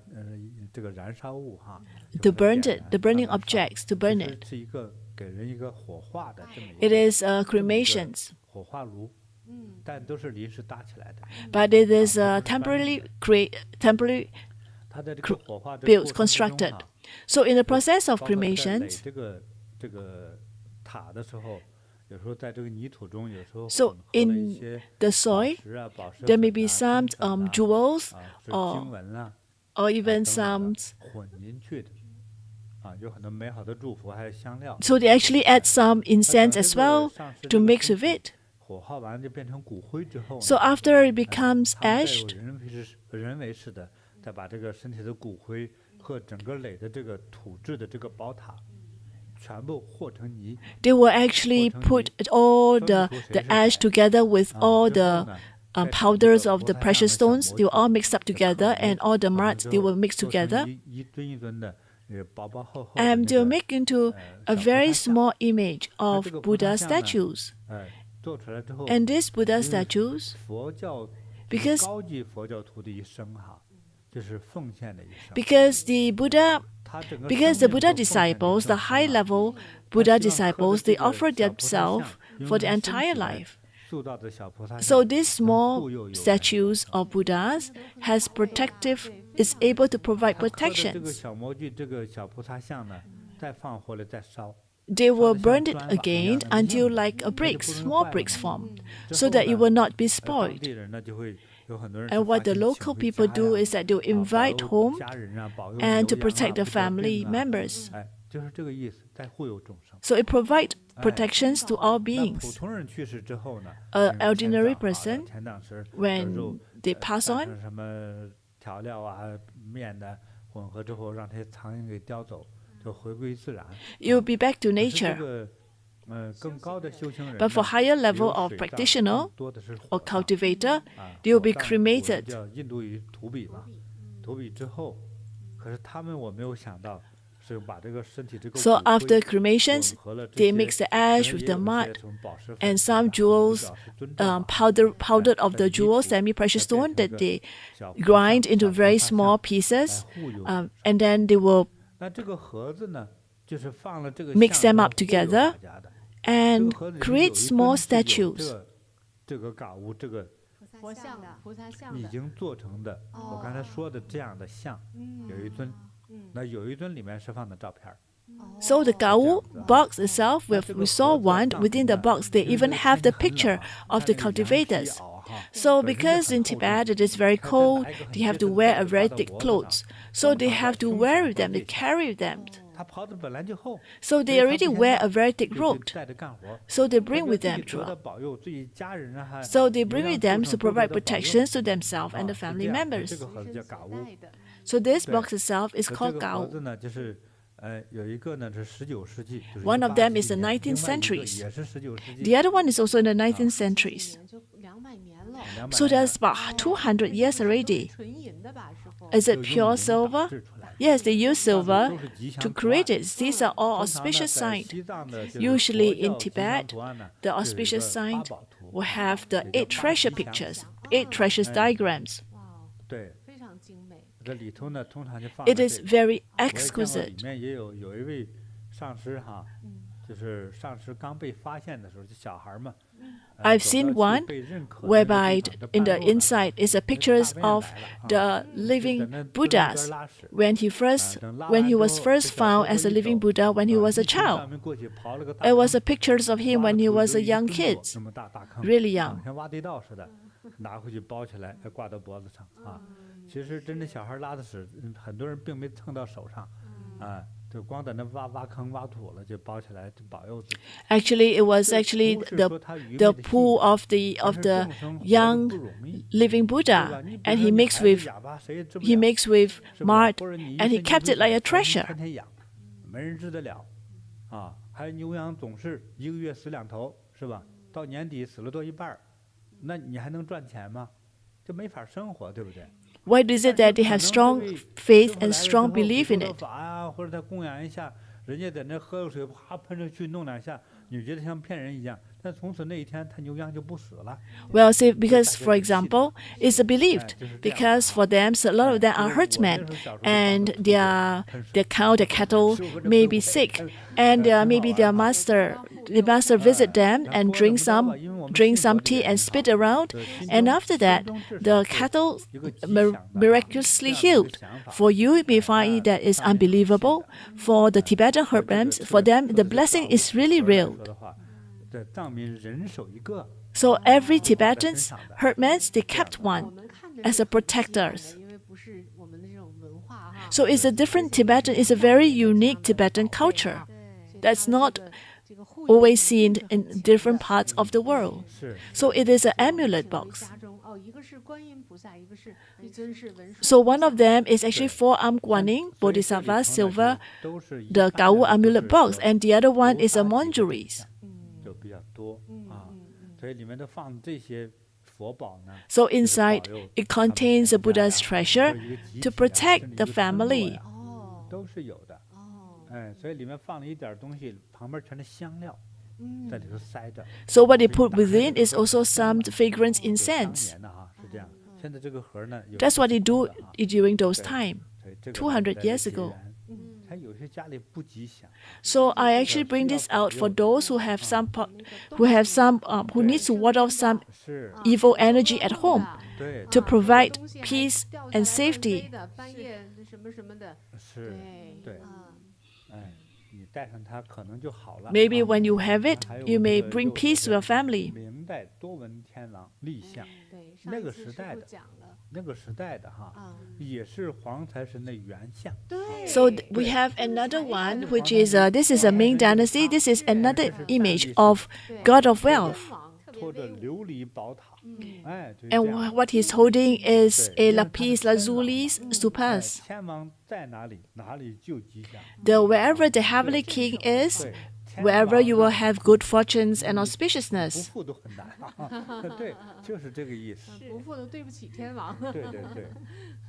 这个燃烧物哈。 to 就把它 burn 点 it, 燃 the burning 让它烧 objects to burn 其实 it. 是一个给人一个火化的这么一 It 个 is cremations, 火化炉，但都是临时搭起来的。 but it is temporarily 它在这个火化的 built, 过程中 constructed. 哈 So in the process of 包括在垒 cremations, 这个塔的时候，有时候在这个泥土中，有时候 So 混合了一 in 些 the 宝 soil, 石啊、宝石 there may 粉 be 啊 some 金粉啊 jewels 是 or 经文啊 or even 等等 some. 的混进去的有很多美好的祝福，还有香料。 So they actually add some 那等 incense 这 as 个 well 上师 to 这个 mix 身 with 体 it. 火化完就变成骨灰之后呢， So after it becomes 他们再有 ashed, 人为式的，再把这个身体的骨灰和整个垒的这个土制的这个宝塔，全部和成泥。 they will actually put all the ash together with all 之后 the 呢 powders of the precious stones. They will all mix up together, and all the mud they will mix 做成 together, 一吨一吨的，薄薄厚厚的 and 那 they will 个 make into a 小 very 菩萨像 small image of 这个菩萨 Buddha 像呢 statues. 做出来之后， And these Buddha 因为 statues, 佛教 because 高级佛教徒的一生哈，就是奉献的一生。 because the Buddha 他整个 Because 生 the 命 Buddha 都奉献给 disciples, 众 the 生 high 嘛 level 他 Buddha 希望刻着 disciples, 这 they 个 offer 小菩萨 themselves 像用 for 他 the 身体 entire 来 life. 塑造的小菩萨 So 像 these 能 small 护佑有人 statues of Buddhas has protective, is able to provide 他刻的这个 protections. 小模具，这个小菩萨像呢，再放火了再烧， they will burn it again until like a bricks, small bricks form, so that it will not be spoiled. And what the local people do is that they'll invite home and to protect the family members. So it provides protections to all beings. An ordinary person, when they pass on, it will be back to nature. But for higher level of practitioner or cultivator, they will be cremated. So after cremations, they mix the ash with the mud and some jewels, powdered of the jewels, semi-precious stone that they grind into very small pieces, and then they will mix them up together and create small statues. So the Gha'u box itself, we saw one. Within the box, they even have the picture of the cultivators. So because in Tibet it is very cold, they have to wear a very thick clothes. So they have to wear them, they carry them. So they already wear a very thick robe. So they bring with them. So they bring with them to provide protections to themselves and the family members. So this box itself is called Gha'u. One of them is the 19th centuries. The other one is also in the 19th centuries. So that's about 200 years already. Is it pure silver? Yes, they use silver to create it. These are all auspicious signs. Usually in Tibet, the auspicious sign will have the 8 treasure pictures, 8 treasures diagrams. It is very exquisite. I've seen one whereby in the inside is a pictures of the living Buddhas when he was first found as a living Buddha when he was a child. It was a pictures of him when he was a young kid, really young. Actually, it was actually the pool of the young living Buddha, and he mixed with mud, and he kept it like a treasure. Why is it that they have strong faith and strong belief in it? Well, see, because, for example, it's believed, because for them, so a lot of them are herdsmen, and their cow, their cattle may be sick, and maybe the master visit them and drink some tea and spit around, and after that, the cattle miraculously healed. For you, you may find that is unbelievable. For the Tibetan herdsmen, for them, the blessing is really real. So every Tibetan's herdsmen, they kept one as a protector. So it's a different Tibetan, it's a very unique Tibetan culture that's not always seen in different parts of the world. So it is an amulet box. So one of them is actually 4-armed Guanyin, Bodhisattva, silver, the Gha'u amulet box, and the other one is a Manjushri. So inside, it contains the Buddha's treasure to protect the family. So what they put within is also some fragrance incense. That's what they do during those times, 200 years ago. So I actually bring this out for those who have who need to ward off some evil energy at home, to provide peace and safety. 你带上它可能就好了。 Maybe when you have it, 还有 you may 这个 bring 右手 peace to 边 your family. 明代多闻天王立像，对，那个上一次师时代的傅讲了，那个时代的哈，也是黄财神的原像。对 So we have another one, which is this is a Ming Dynasty. This is another image of God of Wealth. 拖着琉璃宝塔，哎，就是 And 这样。 what he's holding is 对， a 因为他的 lapis 天王 lazuli 哎 stupas. 天王在哪里，哪里就吉祥。 Wherever the heavenly king is, 对，天 wherever 王 you will 呢 have good fortunes and 不 auspiciousness. 富都很难啊。对，就是这个意思。不富都对不起天王。对对对，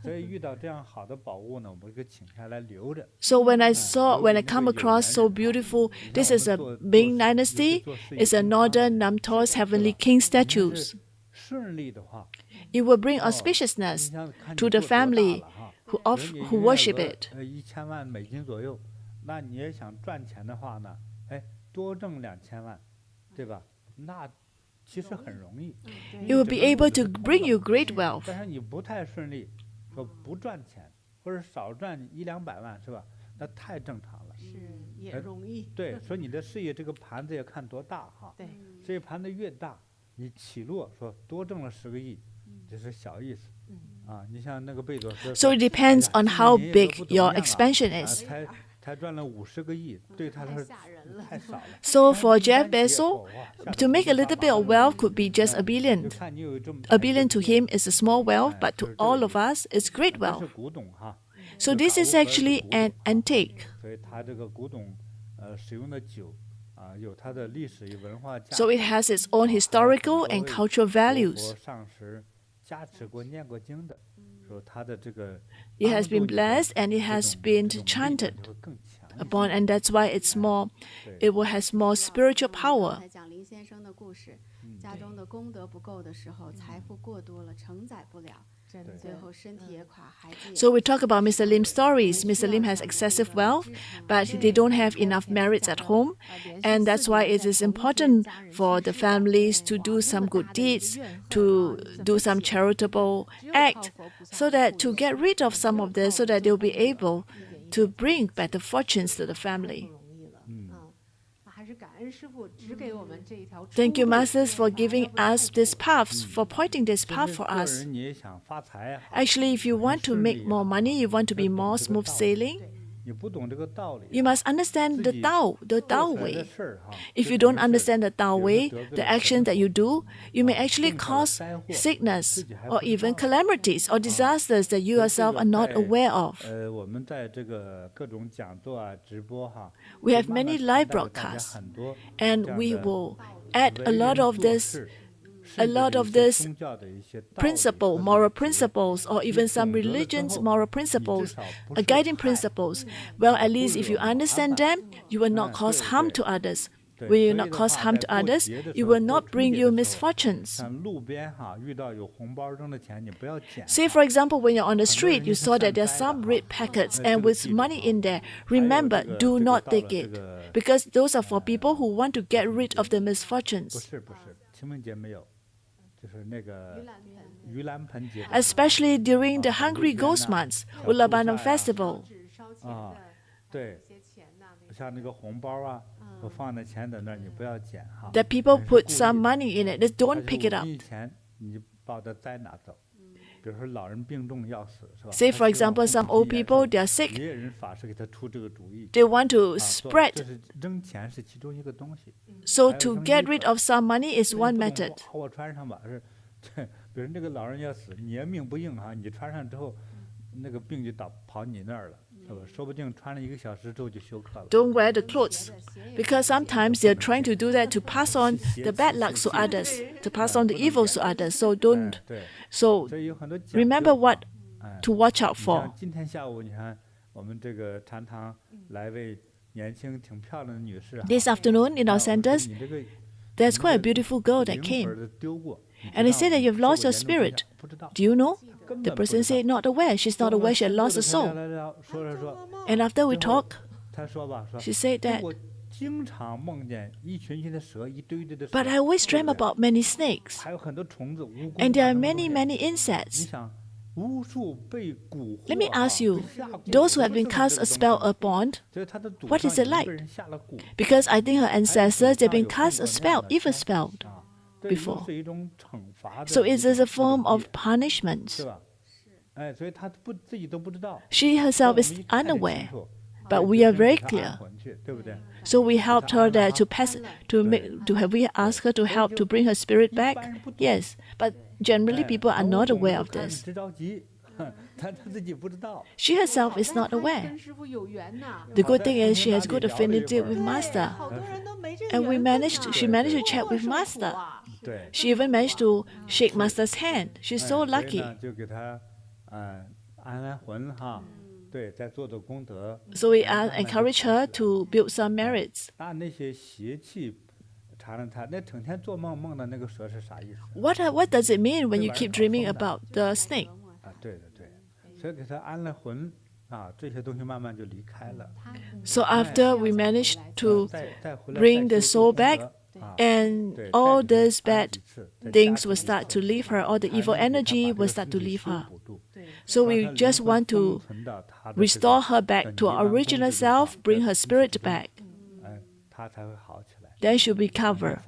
所以遇到这样好的宝物呢，我们给请下来留着。 So when I come across so beautiful, this is a Ming Dynasty, it's a northern Namtose heavenly king statues. 顺利的话， It will bring 你 auspiciousness 想看你 to 做 the 多大 family 了哈 who worship it. 1000万美金左右，那你也想赚钱的话呢，哎，多挣2000万，对吧？那其实很容易。 It will be able to bring you great wealth. 但是你不太顺利，说不赚钱，或者少赚100-200万，是吧？那太正常了。是也容易。对，所以你的事业这个盘子也看多大哈。对，这盘子越大，你起落说多挣了10个亿，这是小意思。啊，你像那个贝佐斯。 So it depends on how big your expansion 啊 is. 才赚了50个亿，对他说太少了。 So for Jeff 但是 Bezos, 哇 to make a little bit of wealth could be just a 就 billion. 看你有这么 A billion to him is a small wealth, but to 就是 all 这 of us, it's great 这 wealth. 是古董哈。 So this is actually an antique. 所以它这个古董使用的酒啊，有它的历史与文化价值。 So it has its own historical and cultural 活 values. 佛上师加持过、念过经的，说它的这个 It has 帮助 been 你的 blessed and it 这 has 种 been 这种力量 chanted 就会更强一些。 upon, and that's why it's more, it will has more spiritual 刚 power. 才讲林先生的故事，家中的功德不够的时候，财富过多了，承载不了，真的。最后身体也垮，孩子也。 So we talk about Mr. Lim's stories. Mr. Lim has excessive wealth, but they don't have enough merits at home, and that's why it is important for the families to do some good deeds, to do some charitable act, so that to get rid of some of this, so that they'll be able to bring better fortunes to the family. 还是感恩师傅指给我们这一条出路。 Thank you, Masters, for giving us this path, for pointing this 其 path 实 for 个 us. 人你也想发财啊， Actually, if you want to make more money, you want to be more smooth sailing, 你不懂这个道理， you must understand the Tao 做 Tao 出来的 way. 事儿哈。 If you don't understand the Tao way, the action that you do, you may actually cause sickness or even calamities or disasters that you yourself are not aware of. 我们在这个各种讲座啊、直播哈， We have 慢慢 many 传 live 达给大家 broadcasts, 很多 and 这样 we 的 will add a 为 lot 人 of 做 this 事 a 甚至 lot 是 of 一些 this 宗教的一些道理 principle, 和 moral 理解 principles, or even some 懂得了之 religions' 后 moral 你 principles, 至少不是 guiding 害 principles. Well, at least if you understand them, you will not cause harm to others. When you not cause harm to others, you will not bring you misfortunes. 像路边哈遇到有红包扔的钱，你不要捡。 Say, for example, when you're on the street, you saw that there's some red packets and with money in there. Remember, do not take it, because those are for people who want to get rid of the 不 misfortunes. 是不是，清明节没有，就是那个盂兰盆节。 Especially during the Hungry Ghost months, Ulabanam Festival. 烧钱啊的对，一些钱呐，那个像那个红包啊，我放在钱在那儿，你不要捡哈。 That people 那是 put 故意 some 的 money in it. Just 他 don't 是 pick it 5 up. 以前你就把我的灾拿走。比如说老人病重要死，是吧？ Say, 他 for 希望 example, some 风 old 气延 people, 寿 they are sick. 也有人法师给他出这个主意。 They want to 啊，做 spread. 这是扔钱是其中一个东西。 So 还有 to 扔 get 衣 rid 服 of some money is 那 one 你不懂 method. 哇我穿上吧，是，比如那个老人要死，你也命不硬哈，你穿上之后，那个病就跑你那儿了，是吧？说不定穿了1个小时之后就休克了。 Don't wear the clothes. Because sometimes they're trying to do that to pass on the bad luck to others, to pass on the evils to others. So 哎 don't. 对， So 所以有很多讲究 remember what 哎 to watch out 你 for. 像今天下午，你看我们这个禅堂来位年轻挺漂亮的女士哈， This afternoon in 那 our 我说 centers, 你这个 there's quite a 你这个 beautiful girl that 灵 came. 魂儿都丢过，你 And 知 they 道 say 吗 that you've 受过 lost your 严重影响 spirit. 不知道， Do you know? 根 The 本不 person 知道 said not aware. She's not 跟我 aware she had 深度 lost 地 her 才 soul. 聊，说， And after we 最后 talk, 他说吧，说 she said 说 that, 我经常梦见一群群的蛇，一堆堆的蛇， but I always 对 dream 不对 about many snakes. 还有很多虫子、蜈蚣 And there are 啊什么 many, 东西 many 你 insects. 想，巫术被蛊惑。 Let me ask you, those who have been cast a spell upon, what is it like? Because I think her ancestors, they've been cast a spell, evil spell before. So it is a form of punishment. She herself is unaware, but we are very clear. So we helped her there we asked her to help to bring her spirit back? Yes, but generally people are not aware of this. She herself is not aware. The good thing is she has good affinity with Master. And she managed to chat with Master. She even managed to shake Master's hand. She's so lucky. So we encourage her to build some merits. What does it mean when you keep dreaming about the snake? So after we managed to bring the soul back, and all these bad things will start to leave her, all the evil energy will start to leave her. So we just want to restore her back to her original self, bring her spirit back. Then she'll recover.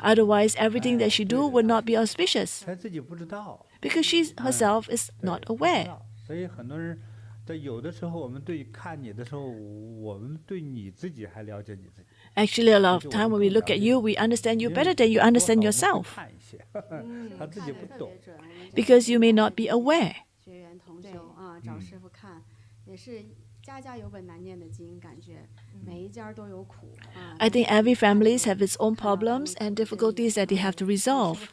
Otherwise, everything that she do will not be auspicious, because she herself is not aware. Actually, a lot of time when we look at you, we understand you better than you understand yourself. Because you may not be aware. I think every family has its own problems and difficulties that they have to resolve.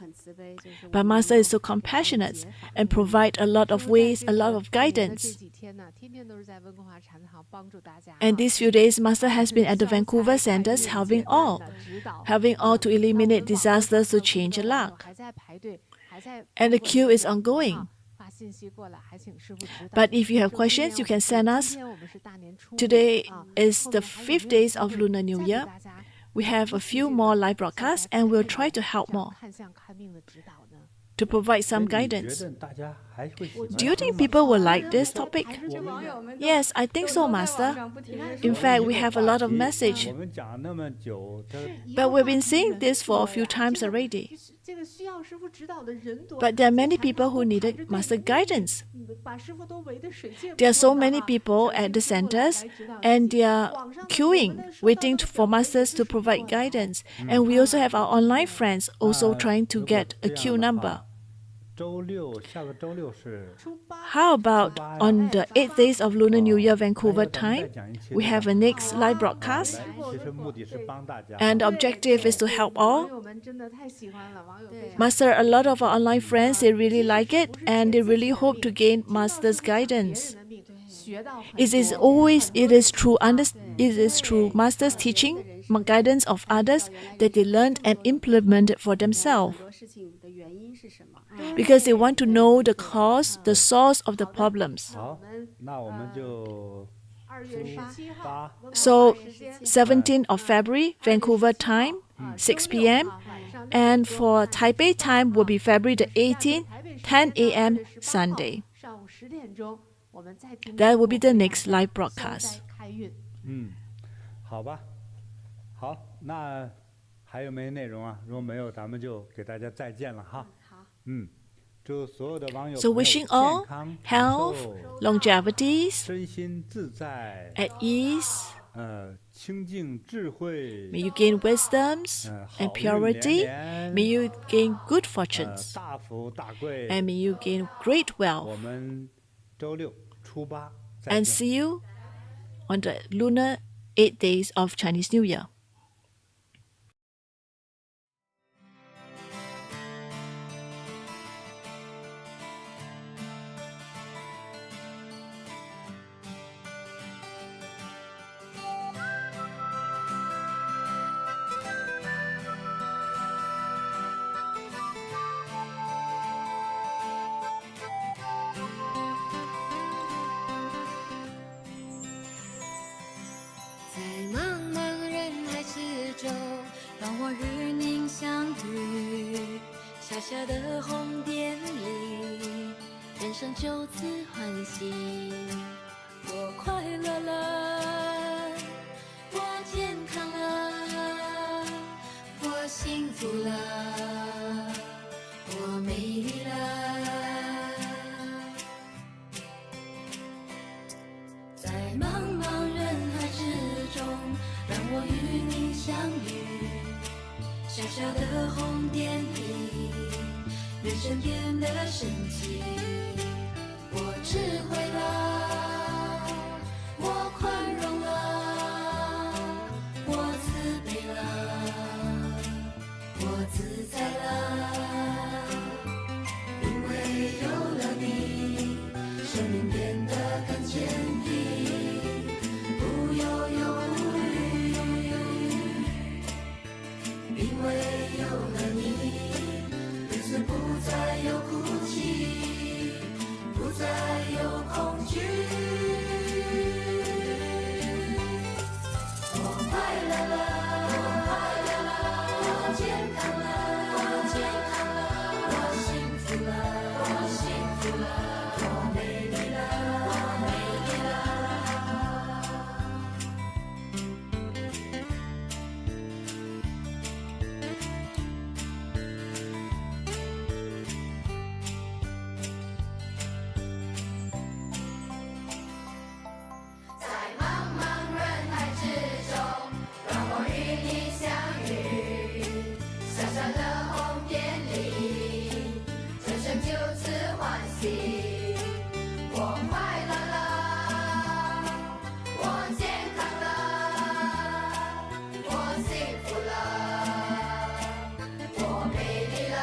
But Master is so compassionate and provide a lot of ways, a lot of guidance. And these few days, Master has been at the Vancouver centers helping all to eliminate disasters to change the luck. And the queue is ongoing. But if you have questions, you can send us. Today is the 5th day of Lunar New Year. We have a few more live broadcasts, and we'll try to help more to provide some guidance. Do you think people will like this topic? Yes, I think so, Master. In fact, we have a lot of message. But we've been saying this for a few times already. But there are many people who needed Master guidance. There are so many people at the centers, and they are queuing, waiting for Masters to provide guidance. And we also have our online friends also trying to get a queue number. How about on the 8th days of Lunar New Year Vancouver time, we have a next live broadcast, and the objective is to help all. Master, a lot of our online friends, they really like it, and they really hope to gain Master's guidance. It is through Master's teaching, guidance of others, that they learned and implemented for themselves. Because they want to know the cause, the source of the problems. So, 17th of February, Vancouver time, 6 p.m. And for Taipei time will be February the 18th, 10 a.m. Sunday. That will be the next live broadcast. 好吧，好，那还有没内容啊？如果没有，咱们就给大家再见了哈。祝所有的网友 So wishing all health, longevity, 身心自在 at ease. 清净智慧 May you gain wisdoms and purity. May you gain good fortunes. 大福大贵 And may you gain great 我 wealth. 们周六初八再 And 见。 see you on the lunar 8 days of Chinese New Year. 生就此欢喜。我快乐了，我健康了，我幸福了，我美丽了。在茫茫人海之中，让我与你相遇。小小的红点里，人生变得神奇。我智慧了，我宽容了，我慈悲了，我自在了。因为有了你，生命变得更坚定，不忧忧无虑。因为有了你，日子不再有哭泣，不再有恐惧。我快乐了，我快乐了，我健康了，我健康了，我幸福了，我幸福了，我美丽了，我美丽了。在茫茫人海之中，让我与你相遇。小小的红点里，人生就此欢喜。我快乐了，我健康了，我幸福了，我美丽了。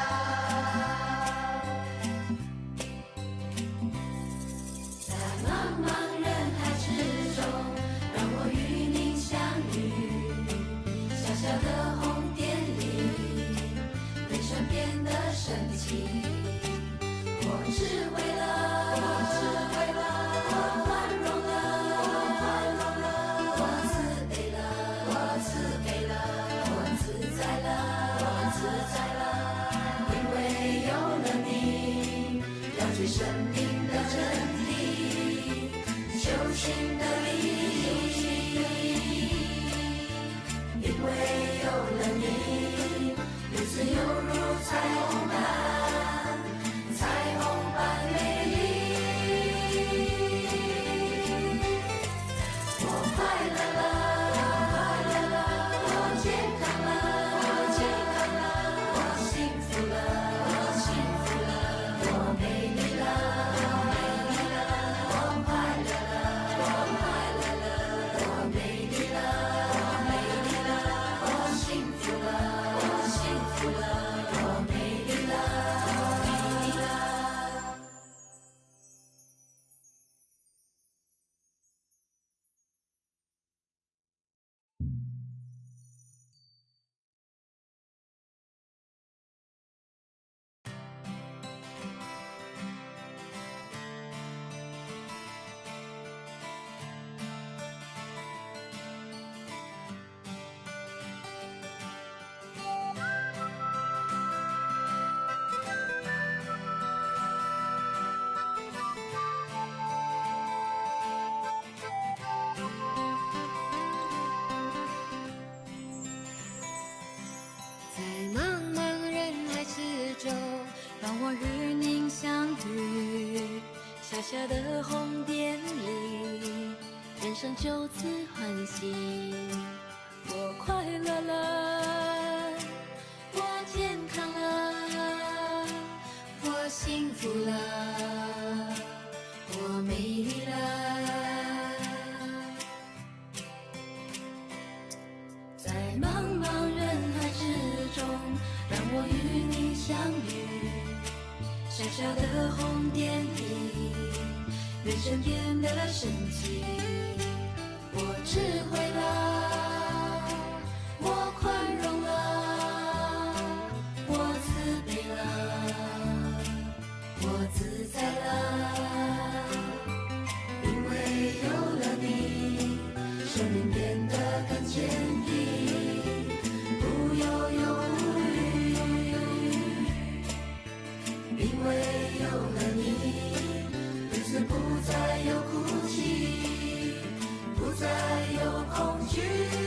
在茫茫人海之中，让我与你相遇。小小的红点里，人生变得神奇。我智慧了，我智慧了，我宽容了，我宽容了，我慈悲了，我慈悲了，我自在了，我自在了。因为有了你，了解生命的真理，修行的意义。因为有了你，日子犹如彩虹般，彩虹般美丽。我快乐了，我快乐了，我健康了，我健康了，我幸福了，我幸福了，我美丽了，我美丽了。我快乐了，我快乐了，我美丽了，我美丽了。我幸福了，我幸福了，我美丽了，我美丽了。在茫茫人海之中，让我与您相遇。小小的红点里，人生就此欢喜。我快乐了，我健康了，我幸福了，我美丽了。在茫茫人海之中，让我与你相遇。小小的红点里，人生变得神奇。我智慧了，我宽容了，我慈悲了，我自在了。因为有了你，生命变得更坚定，不忧忧无虑。因为有了你，再有恐惧。